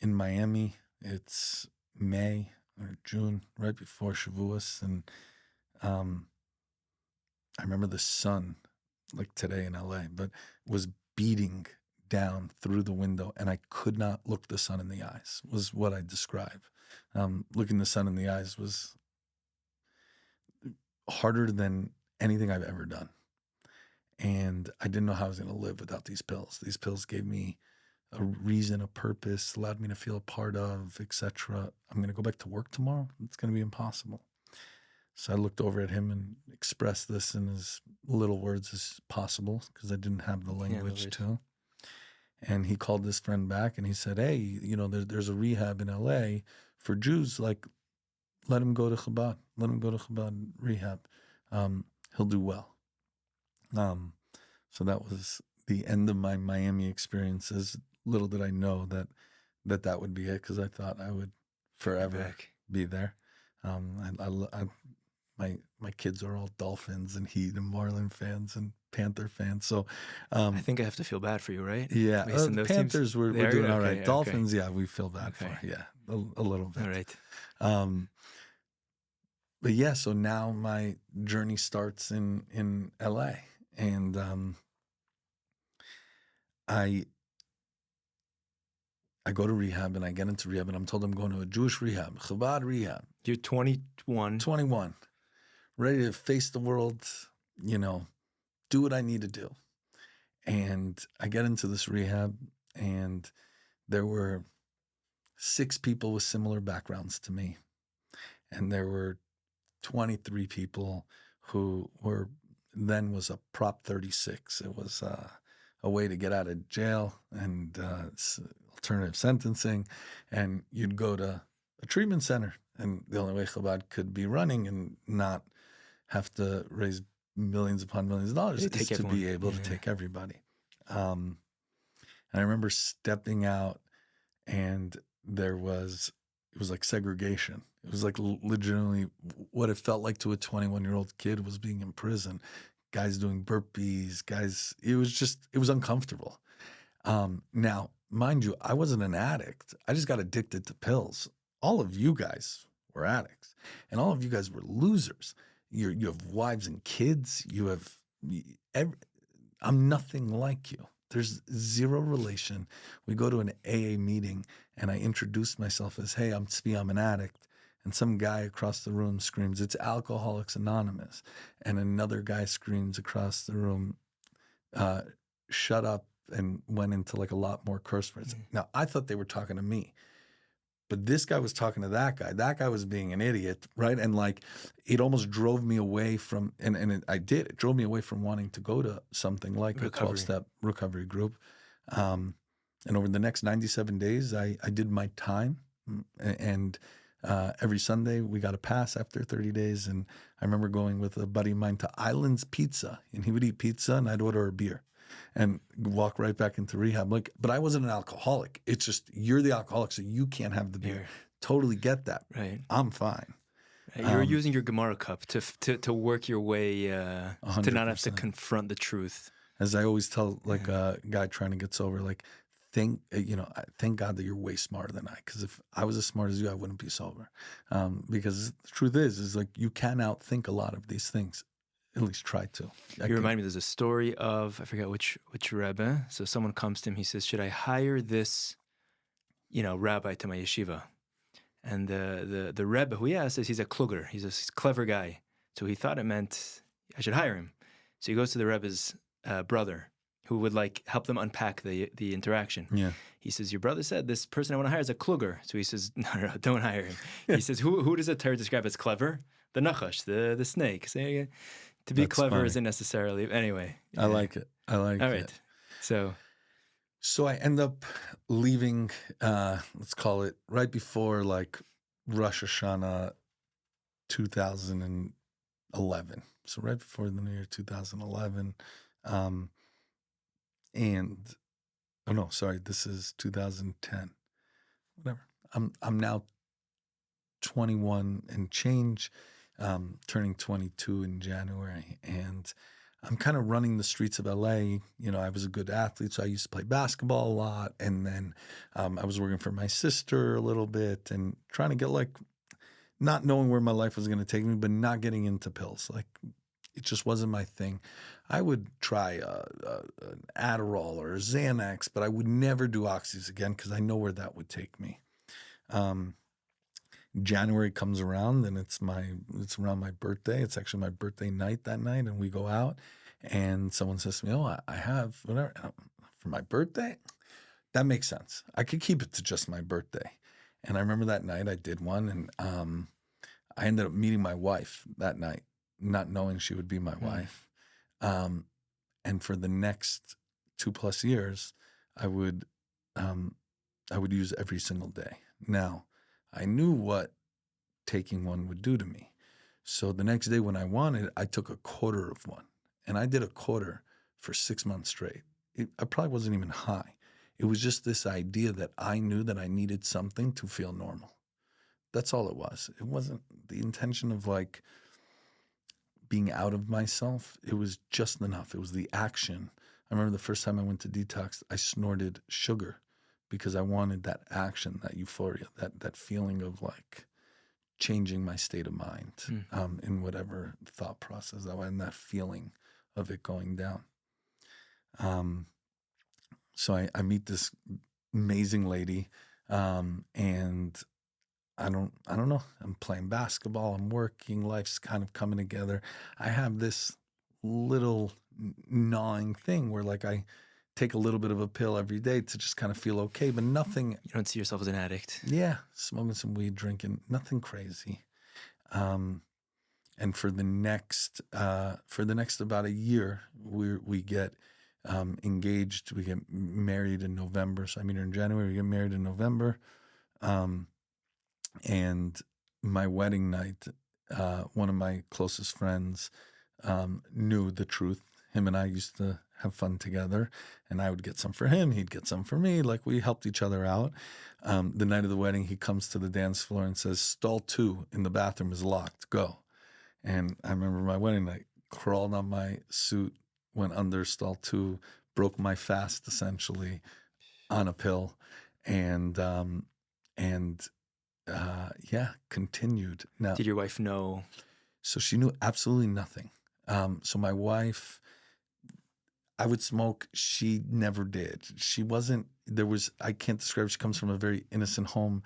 Miami, it's May or June, right before Shavuos. And I remember the sun, like today in LA, but was beating down through the window, and I could not look the sun in the eyes, was what I describe. Looking the sun in the eyes was harder than anything I've ever done. And I didn't know how I was going to live without these pills. These pills gave me a reason, a purpose, allowed me to feel a part of, etc. I'm going to go back to work tomorrow. It's going to be impossible. So I looked over at him and expressed this in as little words as possible because I didn't have the language to. And he called his friend back and he said, hey, you know, there's a rehab in LA for Jews. Like, let him go to Chabad. Let him go to Chabad rehab. He'll do well. So that was the end of my Miami experiences. Little did I know that would be it, because I thought I would forever be there. My kids are all Dolphins and Heat and Marlin fans and Panther fans. So I think I have to feel bad for you, right? Yeah, the Panthers we're doing all right. Dolphins, yeah, we feel bad for. Yeah, a little bit. All right. But yeah, so now my journey starts in LA, and I go to rehab, and I get into rehab, and I'm told I'm going to a Jewish rehab, Chabad rehab. You're 21. 21, ready to face the world, you know, do what I need to do. And I get into this rehab, and there were 6 people with similar backgrounds to me. And there were 23 people who was a Prop 36. It was a way to get out of jail and alternative sentencing. And you'd go to a treatment center, and the only way Chabad could be running and not have to raise millions upon millions of dollars is to be able to take everybody. And I remember stepping out, and it was like segregation. It was like legitimately what it felt like to a 21-year-old kid was being in prison. Guys doing burpees, it was uncomfortable. Now, mind you, I wasn't an addict. I just got addicted to pills. All of you guys were addicts, and all of you guys were losers. You have wives and kids. I'm nothing like you. There's zero relation. We go to an AA meeting, and I introduce myself as, hey, I'm Tzvi, I'm an addict. And some guy across the room screams, it's Alcoholics Anonymous. And another guy screams across the room, shut up, and went into like a lot more curse words. Now, I thought they were talking to me. But this guy was talking to that guy. That guy was being an idiot, right? And like, it almost drove me away from, it drove me away from wanting to go to something like a 12-step recovery group. And over the next 97 days, I did my time. And every Sunday, we got a pass after 30 days. And I remember going with a buddy of mine to Islands Pizza. And he would eat pizza, and I'd order a beer and walk right back into rehab. Like, but I wasn't an alcoholic. It's just, you're the alcoholic, so you can't have the beer. Totally get that. Right. I'm fine. Right. You were using your Gemara cup to work your way to not have to confront the truth. As I always tell, like a guy trying to get sober, like, thank God that you're way smarter than I. Because if I was as smart as you, I wouldn't be sober. Because the truth is like, you can outthink a lot of these things. At least try to. You remind me, there's a story of, I forget which Rebbe. So someone comes to him, he says, should I hire this, rabbi to my yeshiva? And the Rebbe who he asked says he's a kluger. He's a clever guy. So he thought it meant I should hire him. So he goes to the Rebbe's brother who would like help them unpack the interaction. Yeah. He says, your brother said this person I want to hire is a kluger. So he says, no, don't hire him. He says, who does a Torah describe as clever? The nachash, the snake. So, to be That's clever funny. isn't necessarily, anyway. I like it. I like All it. right. So I end up leaving, let's call it right before like Rosh Hashanah 2011. So right before the new year 2011. This is 2010. Whatever. I'm now 21 and change, turning 22 in January, and I'm kind of running the streets of LA. You know, I was a good athlete, so I used to play basketball a lot, and then I was working for my sister a little bit and trying to get like, not knowing where my life was going to take me, but not getting into pills. Like, it just wasn't my thing. I would try an Adderall or a Xanax, but I would never do oxys again because I know where that would take me. January comes around and it's around my birthday. It's actually my birthday night that night, and we go out, and someone says to me, "Oh, I have whatever for my birthday." That makes sense. I could keep it to just my birthday. And I remember that night I did one, and I ended up meeting my wife that night, not knowing she would be my wife. And for the next 2+ years, I would use every single day. Now, I knew what taking one would do to me. So the next day when I wanted, I took a quarter of one, and I did a quarter for 6 months straight. I probably wasn't even high. It was just this idea that I knew that I needed something to feel normal. That's all it was. It wasn't the intention of like being out of myself. It was just enough. It was the action. I remember the first time I went to detox, I snorted sugar because I wanted that action, that euphoria, that feeling of like changing my state of mind in whatever thought process that was, and that feeling of it going down. So I meet this amazing lady, and I don't know. I'm playing basketball. I'm working. Life's kind of coming together. I have this little gnawing thing where like I take a little bit of a pill every day to just kind of feel okay, but nothing. you don't see yourself as an addict. Yeah, smoking some weed, drinking, nothing crazy. And for the next about a year, we get engaged. We get married in November. So I meet her in January. We get married in November. And my wedding night, one of my closest friends knew the truth. Him and I used to have fun together, and I would get some for him. He'd get some for me. Like, we helped each other out. The night of the wedding, he comes to the dance floor and says, "Stall 2 in the bathroom is locked. Go." And I remember my wedding night, crawled on my suit, went under stall 2, broke my fast essentially on a pill, and continued. Now, Did your wife know? so she knew absolutely nothing. So my wife, I would smoke. She never did. She wasn't, I can't describe, she comes from a very innocent home.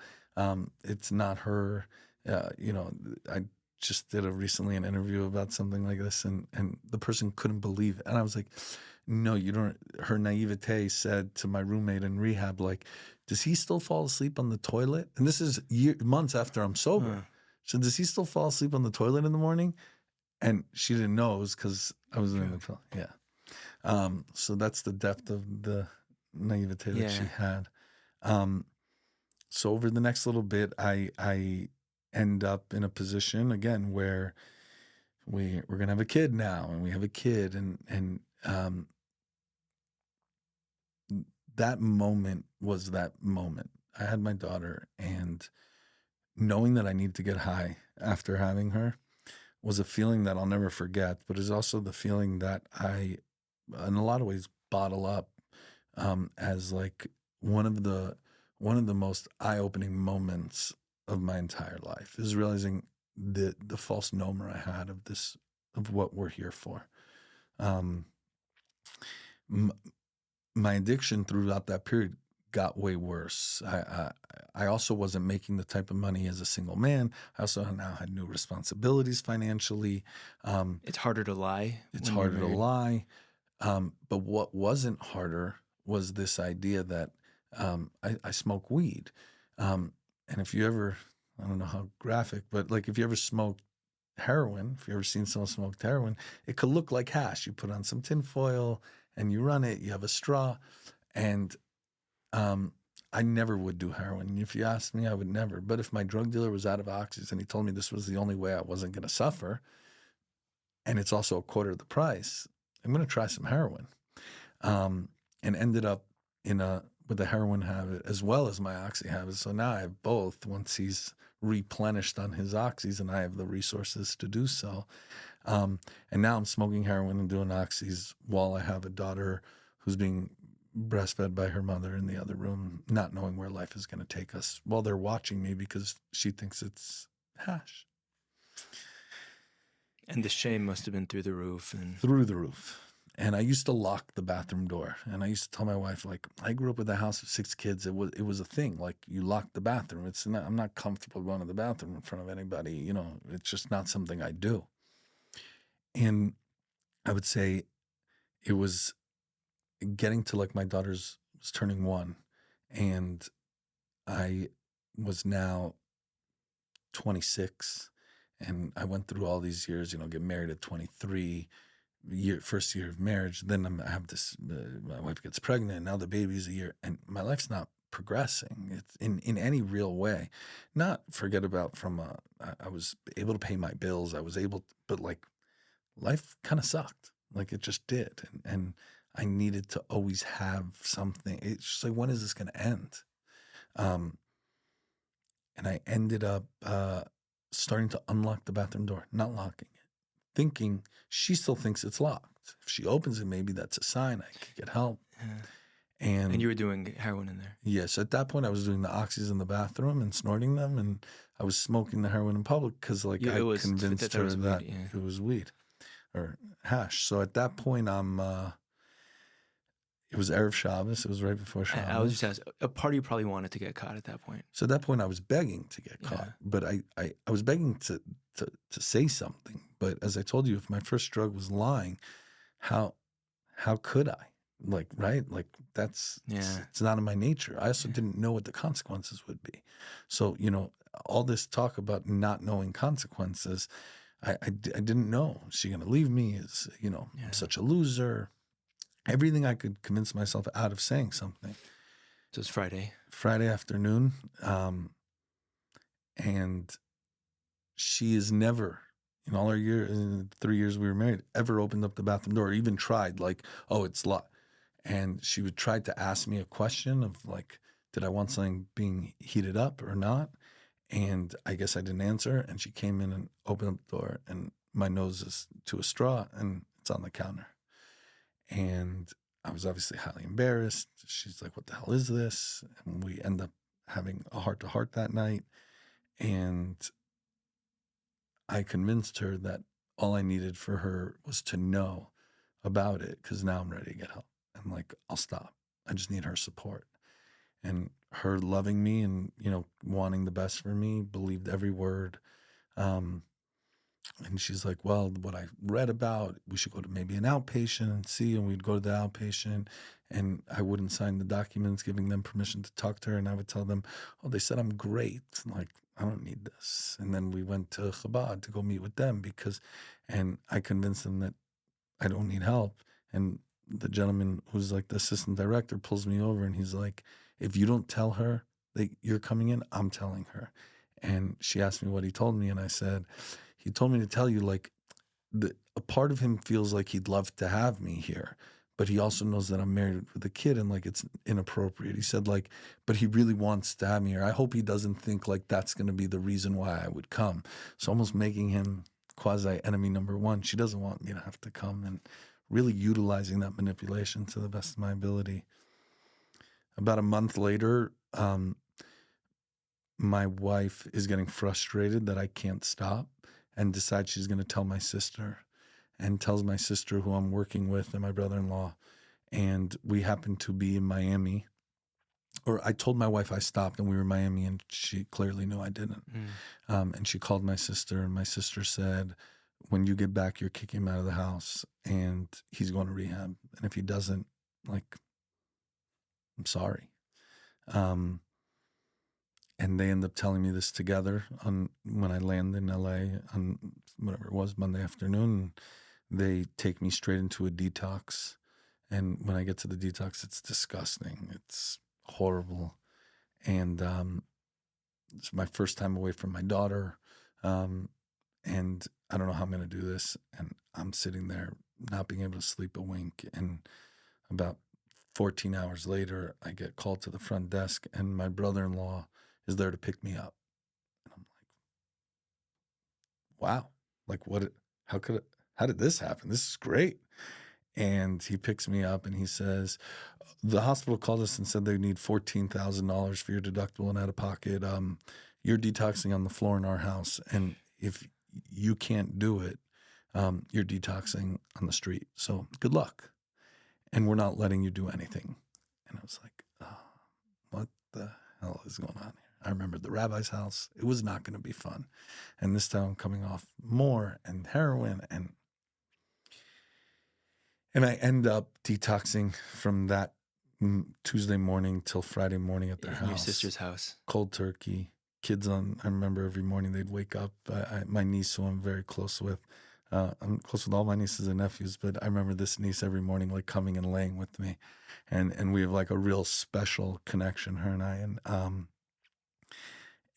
It's not her, I just did recently an interview about something like this, and the person couldn't believe it. And I was like, no, you don't. Her naivete said to my roommate in rehab, like, does he still fall asleep on the toilet? And this is months after I'm sober. So does he still fall asleep on the toilet in the morning? And she didn't know it was because I was in the pill. Yeah. So that's the depth of the naivete that she had. So over the next little bit, I end up in a position again where we're gonna have a kid now, and we have a kid, and that moment was that moment. I had my daughter, and knowing that I needed to get high after having her was a feeling that I'll never forget, but is also the feeling that I, in a lot of ways, bottle up as like one of the most eye-opening moments of my entire life, is realizing the false nomer I had of what we're here for. My addiction throughout that period got way worse. I also wasn't making the type of money as a single man. I also now had new responsibilities financially. It's harder to lie. It's harder to lie. But what wasn't harder was this idea that I smoke weed. And if you ever, I don't know how graphic, but like if you ever smoked heroin, if you ever seen someone smoke heroin, it could look like hash. You put on some tin foil and you run it, you have a straw. And I never would do heroin. If you asked me, I would never. But if my drug dealer was out of oxys and he told me this was the only way I wasn't going to suffer, and it's also a quarter of the price, I'm going to try some heroin. And ended up with a heroin habit as well as my oxy habit. So now I have both once he's replenished on his oxys and I have the resources to do so. And now I'm smoking heroin and doing oxys while I have a daughter who's being breastfed by her mother in the other room, not knowing where life is going to take us while they're watching me because she thinks it's hash. And the shame must have been through the roof. Through the roof. And I used to lock the bathroom door. And I used to tell my wife, like, I grew up with a house of 6 kids. It was a thing. Like, you lock the bathroom. I'm not comfortable going to the bathroom in front of anybody. You know, it's just not something I do. And I would say it was getting to, like, my daughter's was turning 1. And I was now 26. And I went through all these years, you know, get married at 23, first year of marriage. Then I have this, my wife gets pregnant. Now the baby's a year, and my life's not progressing. It's in any real way. Not forget about I was able to pay my bills. I was able, but like life kind of sucked. Like it just did. And I needed to always have something. It's just like, when is this going to end? And I ended up, starting to unlock the bathroom door, not locking it, thinking she still thinks it's locked. If she opens it, maybe that's a sign I could get help. Yeah. And you were doing heroin in there? Yes. At that point, I was doing the oxys in the bathroom and snorting them, and I was smoking the heroin in public because, like, I convinced her that it was weed or hash. So at that point, it was Erev Shabbos. It was right before Shabbos. I was just asking, a part of you probably wanted to get caught at that point. So at that point, I was begging to get caught. But I was begging to say something. But as I told you, if my first drug was lying, how could I? Like, right? Like, it's not in my nature. I also didn't know what the consequences would be. So, you know, all this talk about not knowing consequences, I didn't know. Is she going to leave me? Is, you know, I'm such a loser. Everything I could convince myself out of saying something. So it's Friday afternoon. And she has never, in all our in 3 years we were married, ever opened up the bathroom door or even tried, like, oh, it's locked. And she would try to ask me a question of, like, did I want something being heated up or not? And I guess I didn't answer. And she came in and opened up the door, and my nose is to a straw and it's on the counter. And I was obviously highly embarrassed. She's like, what the hell is this? And we end up having a heart-to-heart that night. And I convinced her that all I needed for her was to know about it, because now I'm ready to get help. And, like, I'll stop. I just need her support. And her loving me and, you know, wanting the best for me, believed every word. And she's like, well, what I read about, we should go to maybe an outpatient and see. And we'd go to the outpatient, and I wouldn't sign the documents giving them permission to talk to her. And I would tell them, oh, they said I'm great. Like, I don't need this. And then we went to Chabad to go meet with them and I convinced them that I don't need help. And the gentleman who's like the assistant director pulls me over, and he's like, if you don't tell her that you're coming in, I'm telling her. And she asked me what he told me. And I said, he told me to tell you, like, a part of him feels like he'd love to have me here, but he also knows that I'm married with a kid and, like, it's inappropriate. He said, like, but he really wants to have me here. I hope he doesn't think like that's going to be the reason why I would come. So almost making him quasi enemy number one. She doesn't want me to have to come, and really utilizing that manipulation to the best of my ability. About a month later, my wife is getting frustrated that I can't stop, and decides she's going to tell my sister, and tells my sister, who I'm working with, and my brother-in-law. And we happened to be in Miami, or I told my wife I stopped and we were in Miami, and she clearly knew I didn't. And she called my sister, and my sister said, when you get back, you're kicking him out of the house, and he's going to rehab. And if he doesn't, like, I'm sorry. And they end up telling me this together on when I land in LA on whatever it was, Monday afternoon. They take me straight into a detox. And when I get to the detox, it's disgusting. It's horrible. And it's my first time away from my daughter. And I don't know how I'm going to do this. And I'm sitting there not being able to sleep a wink. And about 14 hours later, I get called to the front desk, and my brother-in-law is there to pick me up. And I'm like, wow, like how did this happen? This is great. And he picks me up and he says, the hospital called us and said they need $14,000 for your deductible and out of pocket. You're detoxing on the floor in our house. And if you can't do it, you're detoxing on the street. So good luck. And we're not letting you do anything. And I was like, oh, what the hell is going on here? I remember the rabbi's house. It was not going to be fun. And this time I'm coming off more and heroin. And I end up detoxing from that Tuesday morning till Friday morning at their house. Your sister's house. Cold turkey. Kids on, I remember every morning they'd wake up. My niece, who I'm very close with, I'm close with all my nieces and nephews, but I remember this niece every morning, like coming and laying with me. And we have like a real special connection, her and I.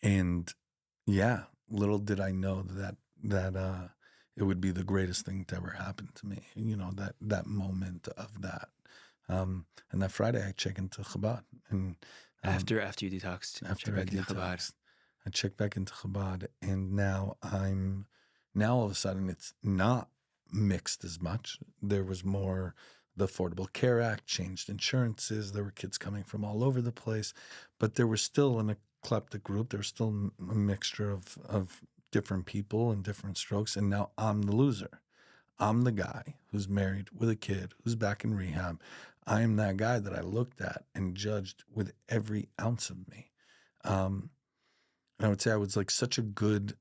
And yeah, little did I know that it would be the greatest thing to ever happen to me. You know, that moment of that. And that Friday I check into Chabad. And after you detoxed. After I detoxed, I checked back into Chabad, and now all of a sudden it's not mixed as much. There was more. The Affordable Care Act changed insurances. There were kids coming from all over the place, but there was still an eclectic group. There was still a mixture of different people and different strokes. And now I'm the loser. I'm the guy who's married with a kid, who's back in rehab. I am that guy that I looked at and judged with every ounce of me. And I would say I was like such a good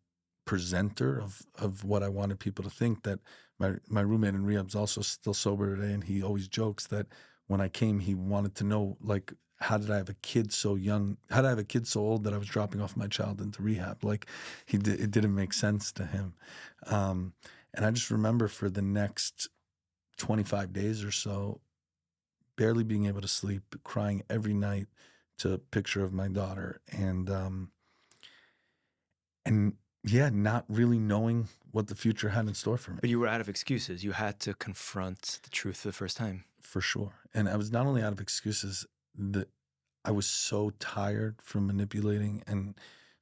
presenter of what I wanted people to think, that my roommate in rehab's also still sober today, and he always jokes that when I came, he wanted to know, like, how did I have a kid so young? How did I have a kid so old that I was dropping off my child into rehab? Like, it didn't make sense to him. And I just remember for the next 25 days or so, barely being able to sleep, crying every night to a picture of my daughter, and yeah, not really knowing what the future had in store for me. But you were out of excuses. You had to confront the truth for the first time. For sure. And I was not only out of excuses, that I was so tired from manipulating and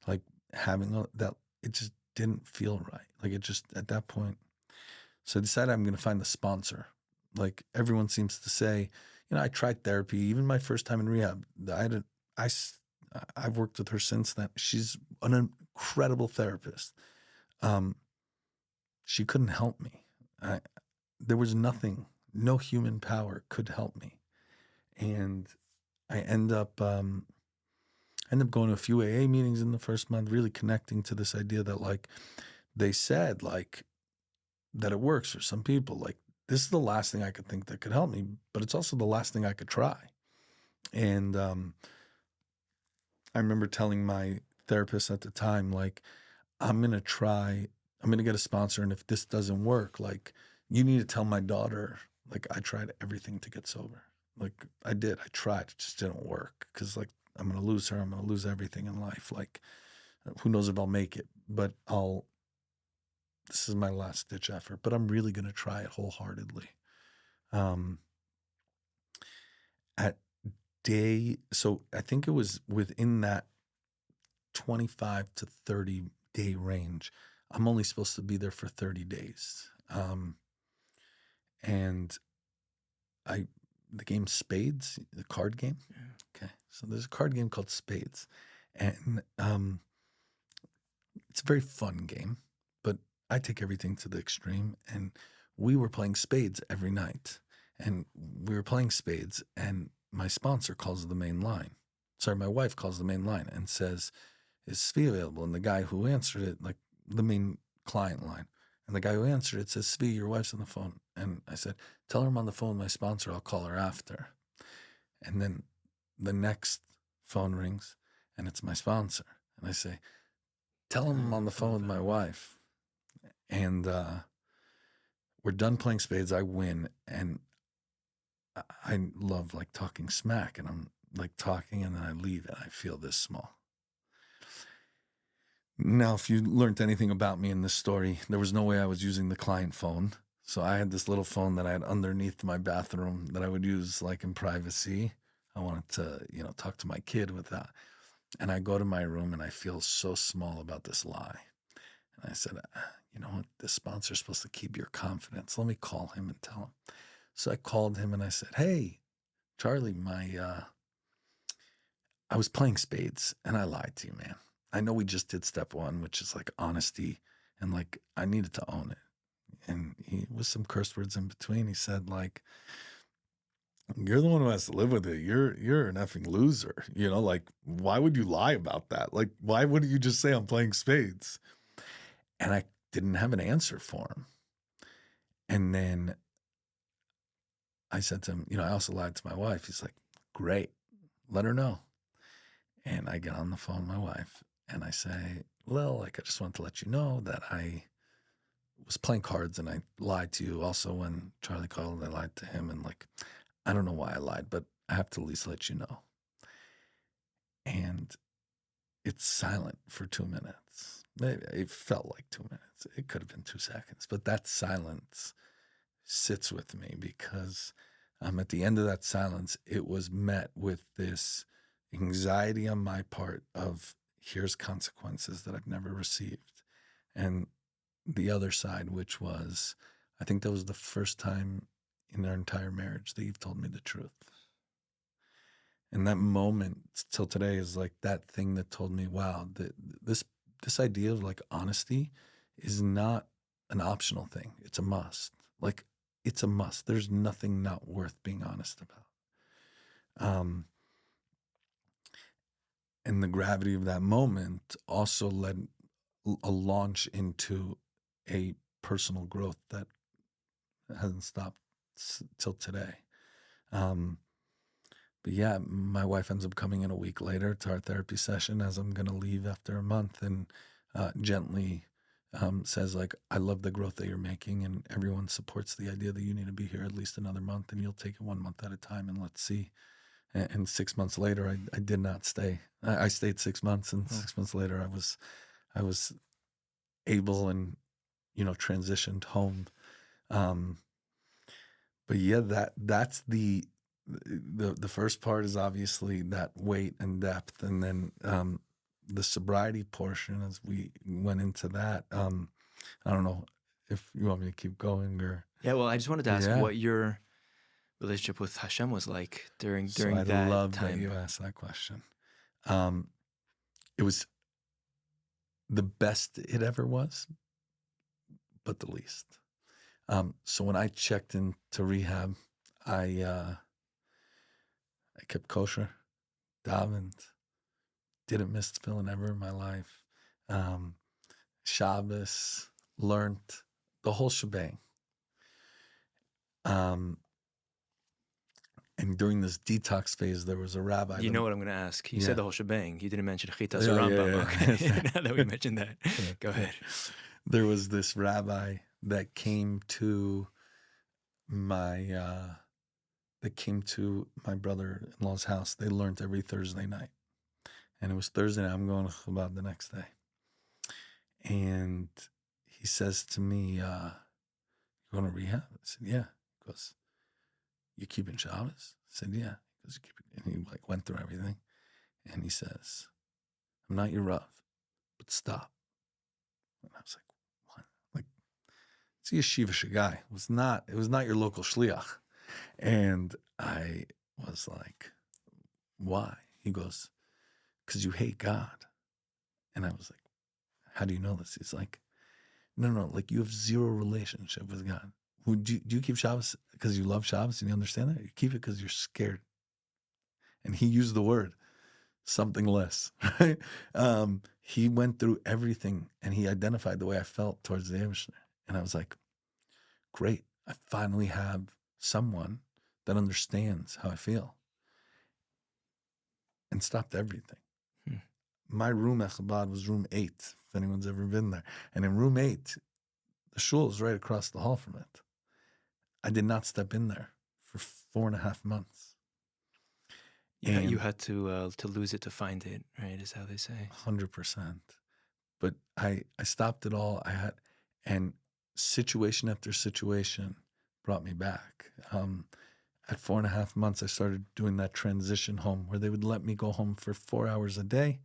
like having that, it just didn't feel right. Like it just, at that point. So I decided I'm going to find the sponsor. Like everyone seems to say, you know, I tried therapy, even my first time in rehab. I've worked with her since then. She's an incredible therapist. She couldn't help me. There was nothing, no human power could help me. And I end up going to a few AA meetings in the first month, really connecting to this idea that, like, they said, like, that it works for some people. Like, this is the last thing I could think that could help me, but it's also the last thing I could try. And I remember telling my therapist at the time, like, I'm going to get a sponsor. And if this doesn't work, like, you need to tell my daughter, like, I tried everything to get sober. Like, I did. I tried. It just didn't work. Because, like, I'm going to lose her. I'm going to lose everything in life. Like, who knows if I'll make it. But this is my last ditch effort. But I'm really going to try it wholeheartedly. So I think it was within that 25 to 30 day range. I'm only supposed to be there for 30 days. And the game Spades, the card game. Yeah. Okay. So there's a card game called Spades. And it's a very fun game, but I take everything to the extreme. And we were playing Spades every night. And we were playing Spades, and my sponsor calls the main line. Sorry, my wife calls the main line and says, is Tzvi available? And the guy who answered it, like the main client line, And the guy who answered it says, Tzvi, your wife's on the phone. And I said, tell her I'm on the phone with my sponsor. I'll call her after. And then the next phone rings, and it's my sponsor. And I say, tell him I'm on the phone with my wife. And we're done playing spades. I win. And I love like talking smack. And I'm like talking, and then I leave, and I feel this small. Now, if you learned anything about me in this story, there was no way I was using the client phone. So I had this little phone that I had underneath my bathroom that I would use like in privacy. I wanted to, talk to my kid with that. And I go to my room and I feel so small about this lie. And I said, you know what? This sponsor's supposed to keep your confidence. Let me call him and tell him. So I called him and I said, hey, Charlie, I was playing spades and I lied to you, man. I know we just did step one, which is like honesty, and like I needed to own it. And he, with some curse words in between, he said like, you're the one who has to live with it. You're an effing loser. Like, why would you lie about that? Like, why wouldn't you just say I'm playing spades? And I didn't have an answer for him. And then I said to him, I also lied to my wife. He's like, great, let her know. And I get on the phone with my wife and I say, well, like, I just wanted to let you know that I was playing cards and I lied to you. Also, when Charlie called, I lied to him. And like, I don't know why I lied, but I have to at least let you know. And it's silent for 2 minutes. Maybe it felt like 2 minutes. It could have been 2 seconds, but that silence sits with me because at the end of that silence, it was met with this anxiety on my part of here's consequences that I've never received. And the other side, which was, I think that was the first time in our entire marriage that you've told me the truth. And that moment till today is like that thing that told me, wow, this idea of like honesty is not an optional thing. It's a must. Like, it's a must. There's nothing not worth being honest about. And the gravity of that moment also led a launch into a personal growth that hasn't stopped till today. But yeah, my wife ends up coming in a week later to our therapy session as I'm going to leave after a month, and gently says like, I love the growth that you're making, and everyone supports the idea that you need to be here at least another month, and you'll take it 1 month at a time, and let's see. And 6 months later, I did not stay. I stayed 6 months, and 6 months later, I was able and transitioned home. But yeah, that's the first part is obviously that weight and depth, and then the sobriety portion as we went into that. I don't know if you want me to keep going or. Yeah, well, I just wanted to ask what your relationship with Hashem was like during that time. I love that you asked that question. It was the best it ever was, but the least. So when I checked into rehab, I kept kosher, davened, didn't miss tefillin ever in my life. Shabbos, learned the whole shebang. And during this detox phase, there was a rabbi. You know what I'm going to ask. You said the whole shebang. You didn't mention Chitas or Rambam. Yeah. Okay, now that we mentioned that, go ahead. There was this rabbi that came to my brother-in-law's house. They learned every Thursday night. And it was Thursday night. I'm going to Chabad the next day. And he says to me, you going to rehab? I said, yeah. He goes, you keeping Shabbos? I said, yeah. He goes, and he like went through everything. And he says, I'm not your Rav, but stop. And I was like, what? Like, it's a yeshivish guy. It was not your local shliach. And I was like, why? He goes, because you hate God. And I was like, how do you know this? He's like, no, like you have zero relationship with God. Do you keep Shabbos because you love Shabbos and you understand that? You keep it because you're scared. And he used the word, something less, right? He went through everything and he identified the way I felt towards the Eibishter. And I was like, great. I finally have someone that understands how I feel. And stopped everything. My room at Chabad was room 8, if anyone's ever been there. And in room 8, the shul is right across the hall from it. I did not step in there for 4.5 months. Yeah, you had to lose it to find it, right? Is how they say. 100%. But I stopped it all. And situation after situation brought me back. At 4.5 months, I started doing that transition home where they would let me go home for 4 hours a day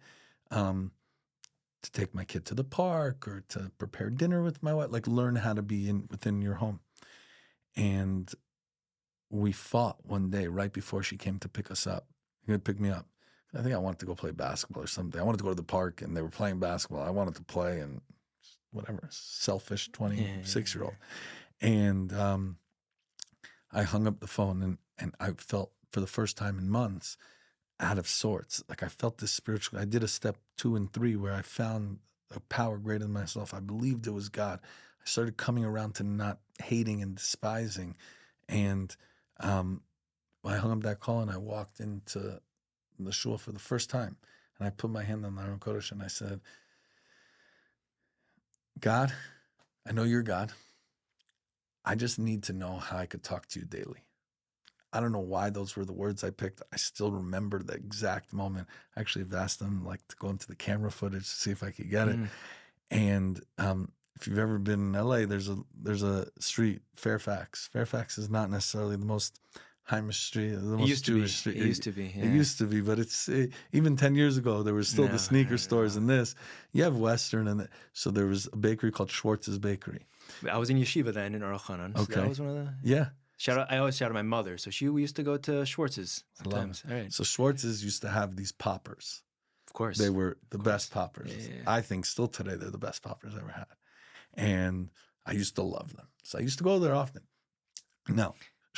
to take my kid to the park or to prepare dinner with my wife, like learn how to be within your home. And we fought one day right before she came to pick us up. She would pick me up. I think I wanted to go play basketball or something. I wanted to go to the park and they were playing basketball. I wanted to play and whatever, selfish 26-year-old. And I hung up the phone and I felt for the first time in months out of sorts. Like I felt this spiritual, I did a step 2 and 3 where I found a power greater than myself. I believed it was God. I started coming around to not hating and despising. And I hung up that call and I walked into the shul for the first time. And I put my hand on the Aron Kodesh and I said, God, I know you're God. I just need to know how I could talk to you daily. I don't know why those were the words I picked. I still remember the exact moment. I actually have asked them like to go into the camera footage to see if I could get it. And if you've ever been in LA, there's a street, Fairfax. Fairfax is not necessarily the most Heimish street, the most Jewish street. It used to be. Yeah. It used to be, but it's even 10 years ago, there was still the sneaker stores and this. You have Western, and so there was a bakery called Schwartz's Bakery. I was in yeshiva then in Aruch Hanan. So okay. That was one of the... Yeah. Shout out! I always shout out my mother. So we used to go to Schwartz's sometimes. All right. So Schwartz's used to have these poppers. Of course. They were the best poppers. Yeah. I think still today they're the best poppers I ever had. And I used to love them. So I used to go there often. Now,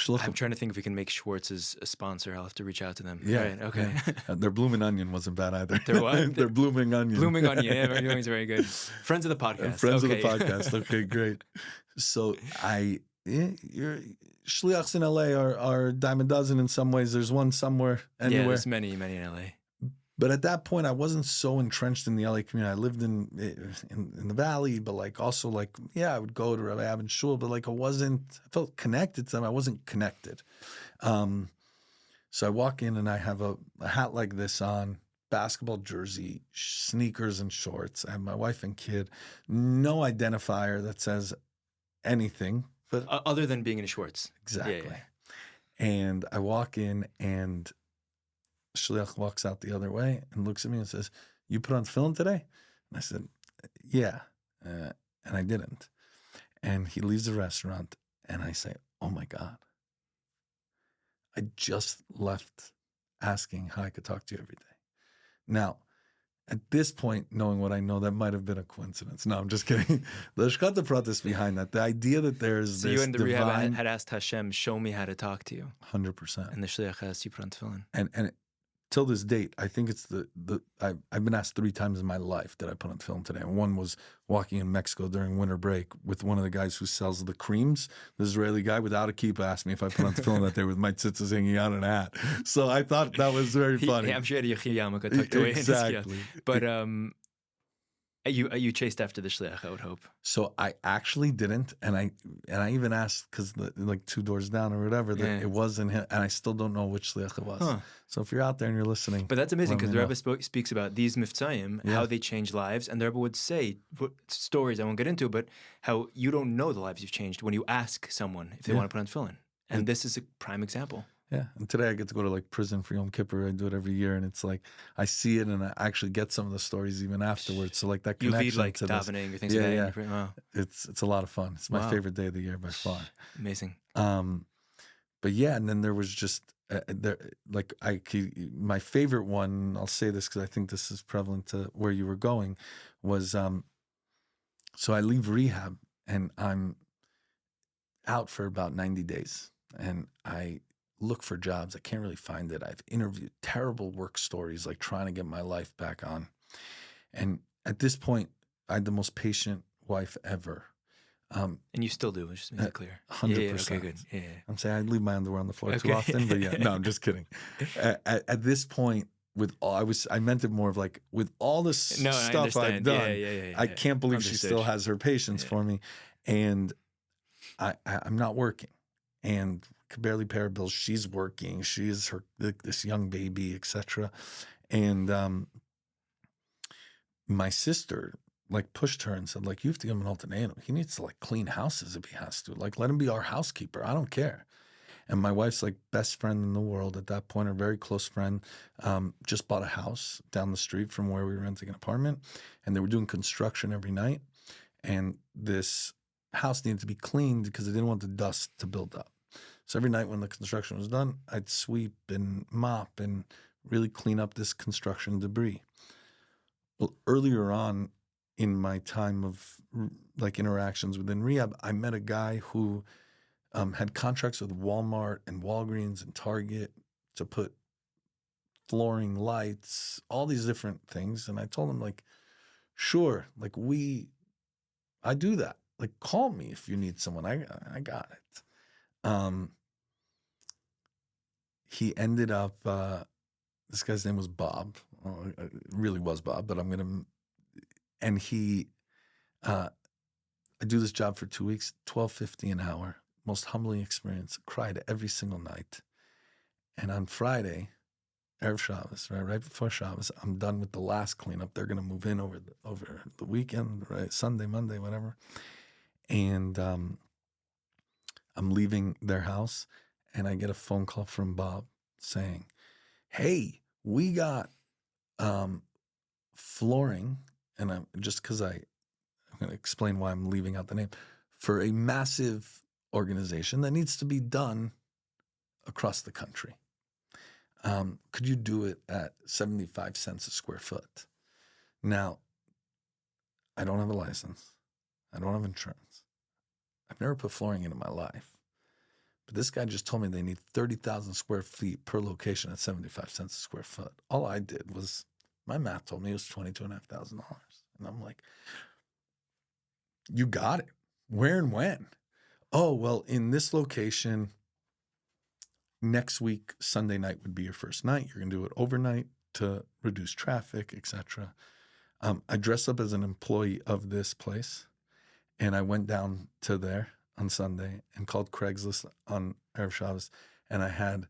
I'm trying to think if we can make Schwartz's a sponsor. I'll have to reach out to them. Yeah. Right, okay. Yeah. Their blooming onion wasn't bad either. Their what? Their blooming onion. Blooming onion. Yeah, everything's very good. Friends of the podcast. Friends of the podcast. Okay, great. So your shliachs in LA are a dime a dozen in some ways. There's one somewhere, anywhere. Yeah, there's many in LA. But at that point, I wasn't so entrenched in the LA community. I lived in the valley, but like also like, yeah, I would go to Rabbi Abin's shul, but like I felt connected to them. I wasn't connected. So I walk in and I have a hat like this on, basketball jersey, sneakers and shorts. I have my wife and kid, no identifier that says anything. But other than being in a Schwartz. Exactly. Yeah. And I walk in and Shliach walks out the other way and looks at me and says, "You put on tefillin today?" And I said, "Yeah." And I didn't. And he leaves the restaurant and I say, "Oh my God. I just left asking how I could talk to you every day." Now, at this point, knowing what I know, that might have been a coincidence. No, I'm just kidding. The Shkata Pratis behind that, the idea that there's so this you and the divine... Rehab had asked Hashem, show me how to talk to you. 100%. And the Shliach asked you put on tefillin. And till this date, I think it's I've been asked 3 times in my life that I put on film today. And one was walking in Mexico during winter break with one of the guys who sells the creams. The Israeli guy without a kippah asked me if I put on film that day with my tzitzis hanging out and a hat. So I thought that was very funny. I'm sure Yechi Yamaka tucked away exactly. in his But you chased after the Shliach, I would hope. So I actually didn't, and I even asked because like 2 doors down or whatever that it wasn't him, and I still don't know which Shliach it was. Huh. So if you're out there and you're listening, but that's amazing because the Rebbe speaks about these miftzayim, how they change lives, and the Rebbe would say stories I won't get into, but how you don't know the lives you've changed when you ask someone if they want to put on tefillin, and this is a prime example. Yeah, and today I get to go to like prison for Yom Kippur. I do it every year, and it's like I see it, and I actually get some of the stories even afterwards. So like that connection. You lead like to davening or things like that. Yeah, wow. It's a lot of fun. It's my favorite day of the year by far. Amazing. But yeah, and then there was just my favorite one. I'll say this because I think this is prevalent to where you were going. Was so I leave rehab and I'm out for about 90 days, and I look for jobs. I can't really find it. I've interviewed terrible work stories, like trying to get my life back on. And at this point, I had the most patient wife ever. And you still do, just to make it clear. 100%. Okay, good. Yeah. I'm saying I leave my underwear on the floor too Okay. often, but yeah, no, I'm just kidding. At this point, I meant it more of like with all this No, I stuff I've understand. done, Yeah. I can't believe she Understood. still has her patience for me, and I'm not working, and could barely pay her bills. She's working. She's this young baby, etc. And my sister like pushed her and said, like, you have to give him an ultimatum. He needs to like clean houses if he has to. Like, let him be our housekeeper. I don't care. And my wife's like best friend in the world at that point, a very close friend, just bought a house down the street from where we were renting an apartment, and they were doing construction every night. And this house needed to be cleaned because they didn't want the dust to build up. So every night when the construction was done, I'd sweep and mop and really clean up this construction debris. Well, earlier on in my time of like interactions within rehab, I met a guy who had contracts with Walmart and Walgreens and Target to put flooring, lights, all these different things. And I told him, like, sure, like I do that. Like, call me if you need someone. I got it. He ended up, this guy's name was Bob. It really was Bob, but I do this job for 2 weeks, $12.50 an hour. Most humbling experience. Cried every single night. And on Friday, Erev Shabbos, right before Shabbos, I'm done with the last cleanup. They're going to move in over the weekend, right? Sunday, Monday, whatever. And I'm leaving their house, and I get a phone call from Bob saying, hey, we got flooring, and I'm just because I'm going to explain why I'm leaving out the name, for a massive organization that needs to be done across the country. Could you do it at 75 cents a square foot? Now, I don't have a license. I don't have insurance. I've never put flooring into my life. But this guy just told me they need 30,000 square feet per location at 75 cents a square foot. All I did was, my math told me it was $22,500. And I'm like, you got it. Where and when? Oh, well, in this location, next week, Sunday night would be your first night. You're going to do it overnight to reduce traffic, etc. I dressed up as an employee of this place, and I went down to there on Sunday and called Craigslist on Erev Shabbos, and I had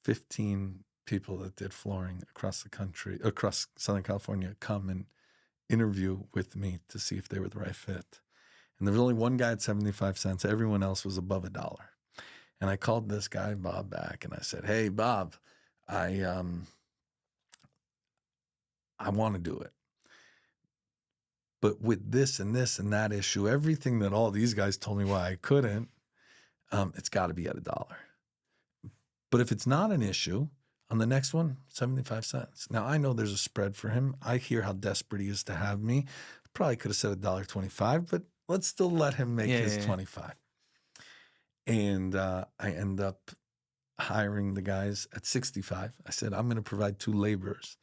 15 people that did flooring across the country, across Southern California, come and interview with me to see if they were the right fit. And there was only one guy at 75 cents. Everyone else was above $1. And I called this guy, Bob, back, and I said, hey, Bob, I want to do it. But with this and this and that issue, everything that all these guys told me why I couldn't, it's got to be at $1. But if it's not an issue, on the next one, 75 cents. Now, I know there's a spread for him. I hear how desperate he is to have me. Probably could have said $1.25, but let's still let him make his 25. And I end up hiring the guys at 65. I said, I'm going to provide 2 laborers.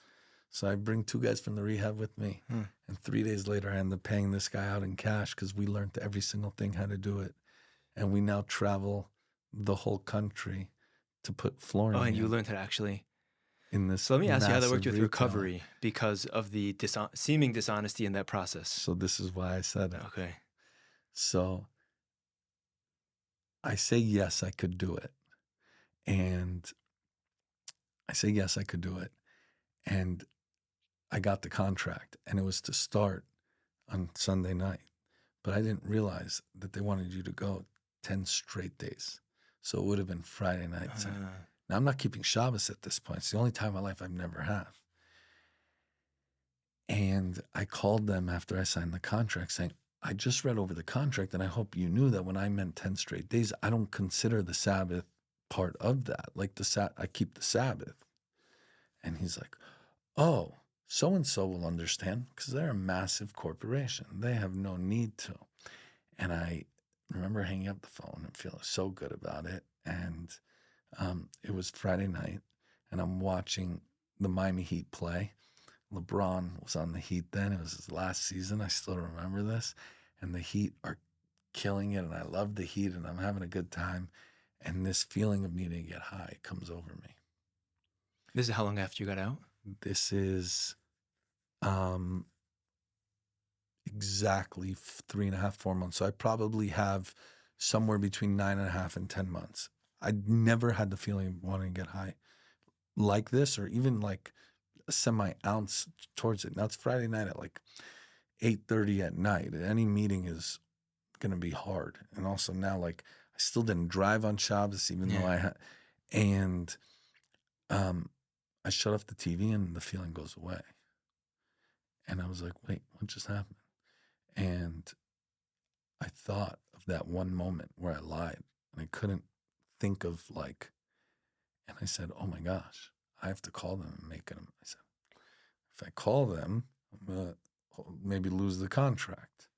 So I bring 2 guys from the rehab with me. And 3 days later, I end up paying this guy out in cash because we learned every single thing how to do it. And we now travel the whole country to put flooring in. Oh, and you learned how to actually... In this So let me ask you how that worked with retailer. recovery because of the seeming dishonesty in that process. So this is why I said it. Okay. So I say, yes, I could do it. And I say, yes, I could do it. And I got the contract, and it was to start on Sunday night. But I didn't realize that they wanted you to go 10 straight days. So it would have been Friday night. Now, I'm not keeping Shabbos at this point. It's the only time in my life I've never have. And I called them after I signed the contract saying, I just read over the contract, and I hope you knew that when I meant 10 straight days, I don't consider the Sabbath part of that. Like I keep the Sabbath. And he's like, oh, so-and-so will understand because they're a massive corporation. They have no need to. And I remember hanging up the phone and feeling so good about it. And it was Friday night, and I'm watching the Miami Heat play. LeBron was on the Heat then. It was his last season. I still remember this. And the Heat are killing it and I love the heat and I'm having a good time. And this feeling of needing to get high comes over me. This is how long after you got out? This is exactly 3.5, 4 months. So I probably have somewhere between 9.5 and 10 months. I never had the feeling of wanting to get high like this, or even like a semi-ounce towards it. Now it's Friday night at like 8:30 at night. Any meeting is going to be hard. And also now, like, I still didn't drive on Shabbos, even though I had, and I shut off the TV and the feeling goes away. And I was like, wait, what just happened? And I thought of that one moment where I lied and I couldn't think of like, and I said, oh my gosh, I have to call them and make them. I said, if I call them, I'm going to maybe lose the contract.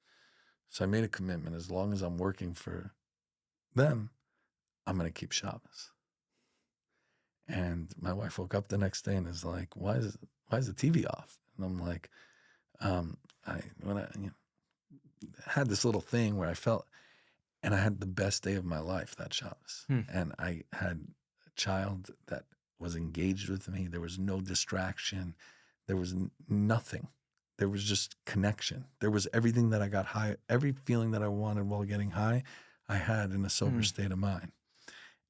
So I made a commitment. As long as I'm working for them, I'm going to keep Shabbos. And my wife woke up the next day and is like, why is the TV off? And I'm like, I had this little thing where I felt, and I had the best day of my life that Shabbos. And I had a child that was engaged with me. There was no distraction. There was nothing. There was just connection. There was everything that I got high, every feeling that I wanted while getting high, I had in a sober state of mind.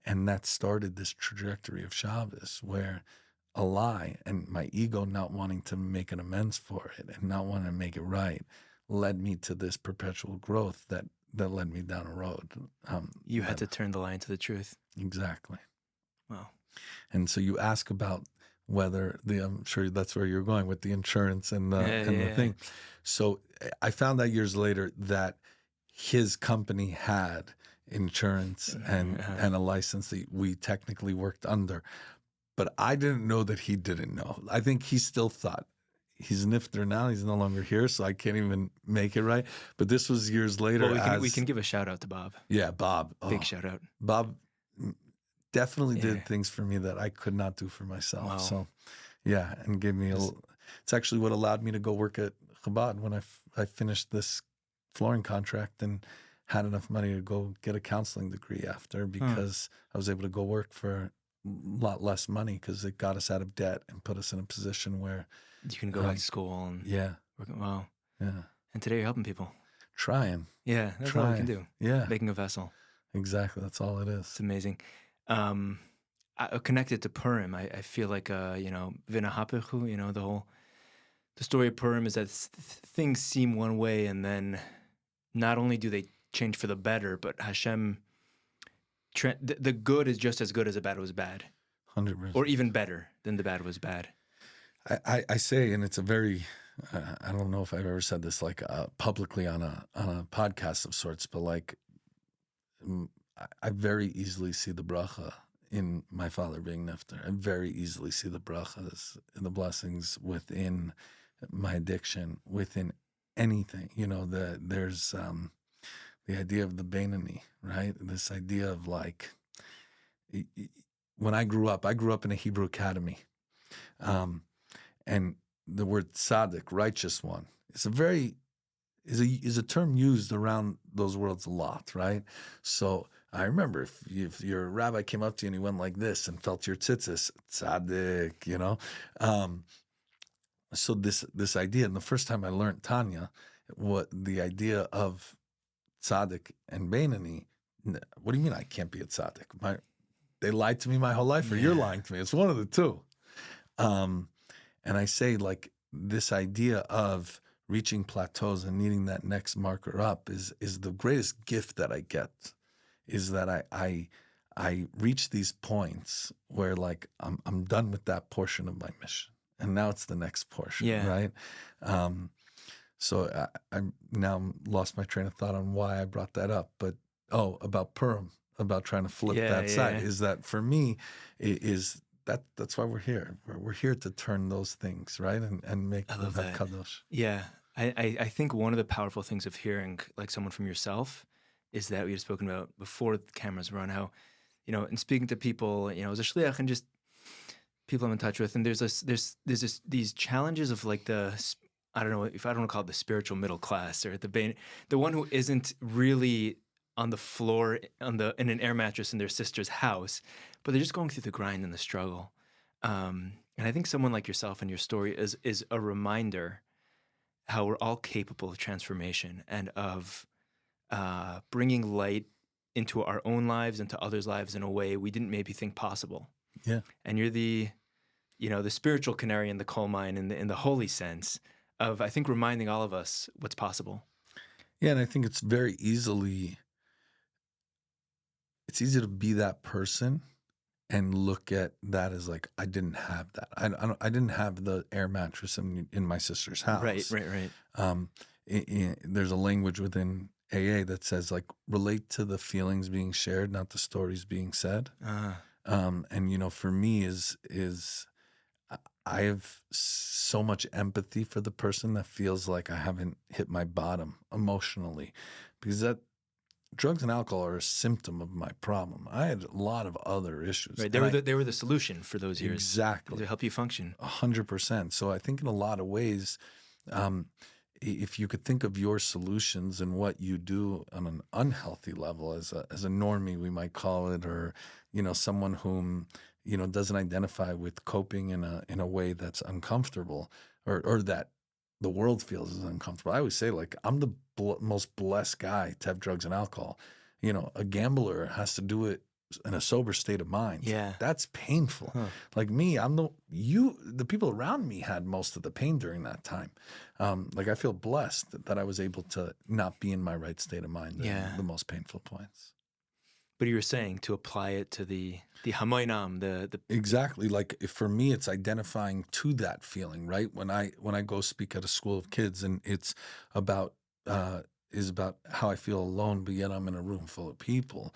And that started this trajectory of Shabbos where a lie and my ego not wanting to make an amends for it and not wanting to make it right led me to this perpetual growth that led me down a road. You had to turn the lie into the truth. Exactly. Wow. And so you ask about whether I'm sure that's where you're going with the insurance and the thing. So I found out years later that his company had insurance and a license that we technically worked under. But I didn't know that he didn't know. I think he still thought. He's nifter now. He's no longer here, so I can't even make it right. But this was years later. Well, we can give a shout out to Bob. Yeah, Bob. Big shout out. Bob definitely did things for me that I could not do for myself. Wow. So, yeah, and gave me it's actually what allowed me to go work at Chabad when I finished this flooring contract and had enough money to go get a counseling degree after, because I was able to go work for a lot less money because it got us out of debt and put us in a position where you can go back to school and work. Wow. Yeah. And today you're helping people. Trying. Yeah, that's all we can do. Yeah. Making a vessel. Exactly. That's all it is. It's amazing. Connected to Purim, I feel like, Vina Hapechu, the story of Purim is that things seem one way, and then not only do they change for the better, but Hashem, the good is just as good as the bad was bad. 100%. Or even better than the bad was bad. I say, and it's a very, I don't know if I've ever said this like publicly on a podcast of sorts, but like I very easily see the bracha in my father being nifter. I very easily see the brachas and the blessings within my addiction, within anything. There's the idea of the Beinani, right? This idea of like, when I grew up in a Hebrew academy. And the word tzaddik, righteous one, is a term used around those worlds a lot, right? So I remember if your rabbi came up to you and he went like this and felt your tzitzis, tzaddik, So this idea, and the first time I learned Tanya, what the idea of tzaddik and Beinani, what do you mean I can't be a tzaddik? They lied to me my whole life, or you're lying to me. It's one of the two. And I say, like, this idea of reaching plateaus and needing that next marker up is the greatest gift that I get, is that I reach these points where, like, I'm done with that portion of my mission, and now it's the next portion, right? So I now lost my train of thought on why I brought that up, but about Purim, about trying to flip that side, is that for me is. That's why we're here. We're here to turn those things, right? And make them have kadosh. Yeah. I think one of the powerful things of hearing like someone from yourself is that we had spoken about before the cameras were on, how, and speaking to people, as a shliach and just people I'm in touch with, and there's these challenges of like the I don't know if I don't want to call it the spiritual middle class or the one who isn't really on the floor in an air mattress in their sister's house, but they're just going through the grind and the struggle. And I think someone like yourself and your story is a reminder how we're all capable of transformation and of bringing light into our own lives and to others' lives in a way we didn't maybe think possible. Yeah. And you're the spiritual canary in the coal mine in the holy sense of, I think, reminding all of us what's possible. Yeah, and I think it's easy to be that person and look at that as like, I didn't have that. I didn't have the air mattress in my sister's house. Right. There's a language within AA that says like, relate to the feelings being shared, not the stories being said. And for me is I have so much empathy for the person that feels like I haven't hit my bottom emotionally, because that drugs and alcohol are a symptom of my problem. I had a lot of other issues. Right. They were the solution for those years. Exactly. To help you function. 100%. So I think in a lot of ways, if you could think of your solutions and what you do on an unhealthy level as a normie, we might call it, or, someone whom, doesn't identify with coping in a way that's uncomfortable or that the world feels is uncomfortable. I always say, like, I'm the most blessed guy to have drugs and alcohol. A gambler has to do it in a sober state of mind. Yeah. That's painful. Huh. Like me, the people around me had most of the pain during that time. Like, I feel blessed that I was able to not be in my right state of mind at the most painful points. But you were saying to apply it to the hamoinam, the Exactly. Like, for me, it's identifying to that feeling, right? When I go speak at a school of kids, and it's about how I feel alone, but yet I'm in a room full of people.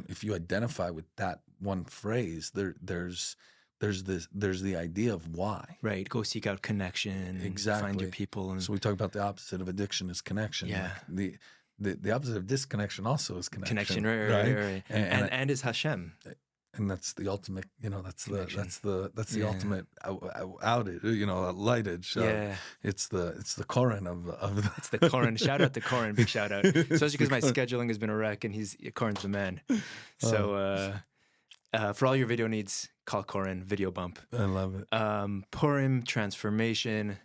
If you identify with that one phrase, there's the idea of why. Right. Go seek out connection. Exactly. Find your people. And So we talk about the opposite of addiction is connection. Yeah. Like the opposite of disconnection also is connection. Connection. Right. And is Hashem. And that's the ultimate, that's connection. the ultimate outage, lightage. Yeah. It's the Koran of It's the Koran. Shout out to Koran. Big shout out. Especially because my scheduling has been a wreck, and Koran's the man. So for all your video needs, call Koran. Video bump. I love it. Purim, transformation.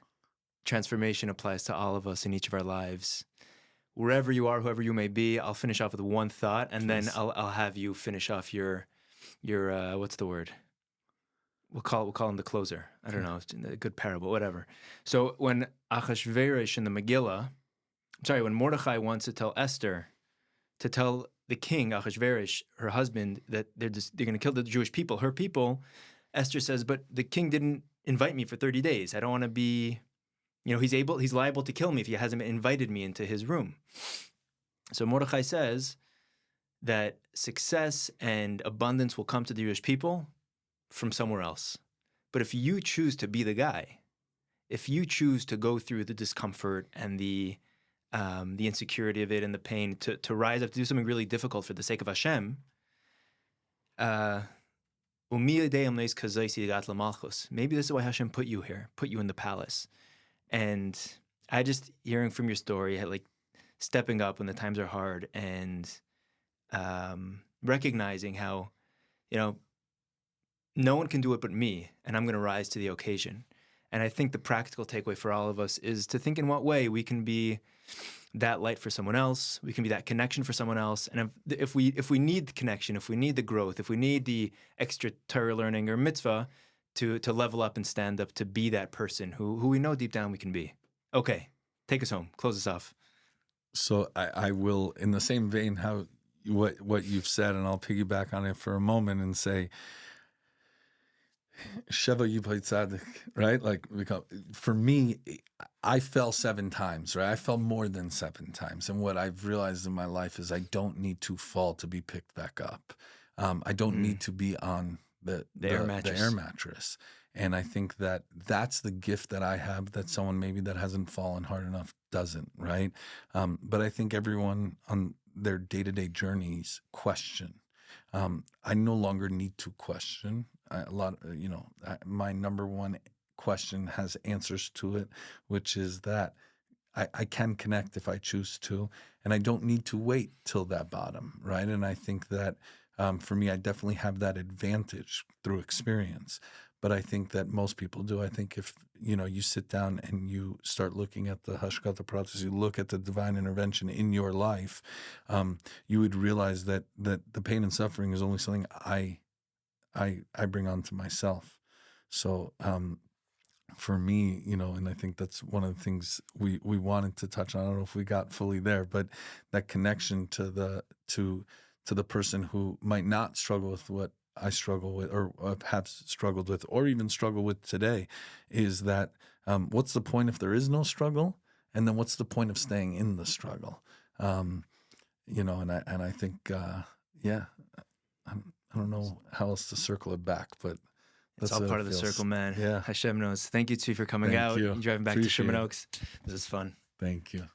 Transformation applies to all of us in each of our lives. Wherever you are, whoever you may be, I'll finish off with one thought, and then I'll have you finish off your what's the word? We'll call him the closer. I don't know, it's a good parable, whatever. So when Achashverosh in the Megillah, when Mordechai wants to tell Esther to tell the king Achashverosh, her husband, that they're going to kill the Jewish people, her people, Esther says, but the king didn't invite me for 30 days. I don't want to be, he's liable to kill me if he hasn't invited me into his room. So Mordechai says that success and abundance will come to the Jewish people from somewhere else. But if you choose to be the guy, if you choose to go through the discomfort and the insecurity of it and the pain, to rise up, to do something really difficult for the sake of Hashem, maybe this is why Hashem put you here, put you in the palace. And I just, hearing from your story, like stepping up when the times are hard and recognizing how, no one can do it but me, and I'm going to rise to the occasion. And I think the practical takeaway for all of us is to think in what way we can be that light for someone else, we can be that connection for someone else. And if we need the connection, if we need the growth, if we need the extra Torah learning or mitzvah to level up and stand up, to be that person who we know deep down we can be. Okay, take us home, close us off. So I will, in the same vein, how what you've said, and I'll piggyback on it for a moment and say, Sheva Yipay Tzadik, right? Like, for me, I fell 7 times, right? I fell more than 7 times. And what I've realized in my life is I don't need to fall to be picked back up. I don't need to be on the air mattress. And I think that that's the gift that I have that someone maybe that hasn't fallen hard enough doesn't, right? But I think everyone on their day-to-day journeys question. I no longer need to question. My number one question has answers to it, which is that I can connect if I choose to, and I don't need to wait till that bottom, right? And I think that for me, I definitely have that advantage through experience. But I think that most people do. I think if you sit down and you start looking at the Hashkata process, you look at the divine intervention in your life, you would realize that the pain and suffering is only something I bring onto myself. So for me, and I think that's one of the things we wanted to touch on. I don't know if we got fully there, but that connection to the person who might not struggle with what I struggle with, or have struggled with, or even struggle with today, is that what's the point if there is no struggle, and then what's the point of staying in the struggle? And I think I don't know how else to circle it back, but it's all part of the circle, man. Yeah. Hashem knows. Thank you, Tzvi, for coming Thank out. you. You're driving back Appreciate to Sherman it. Oaks. This is fun. Thank you.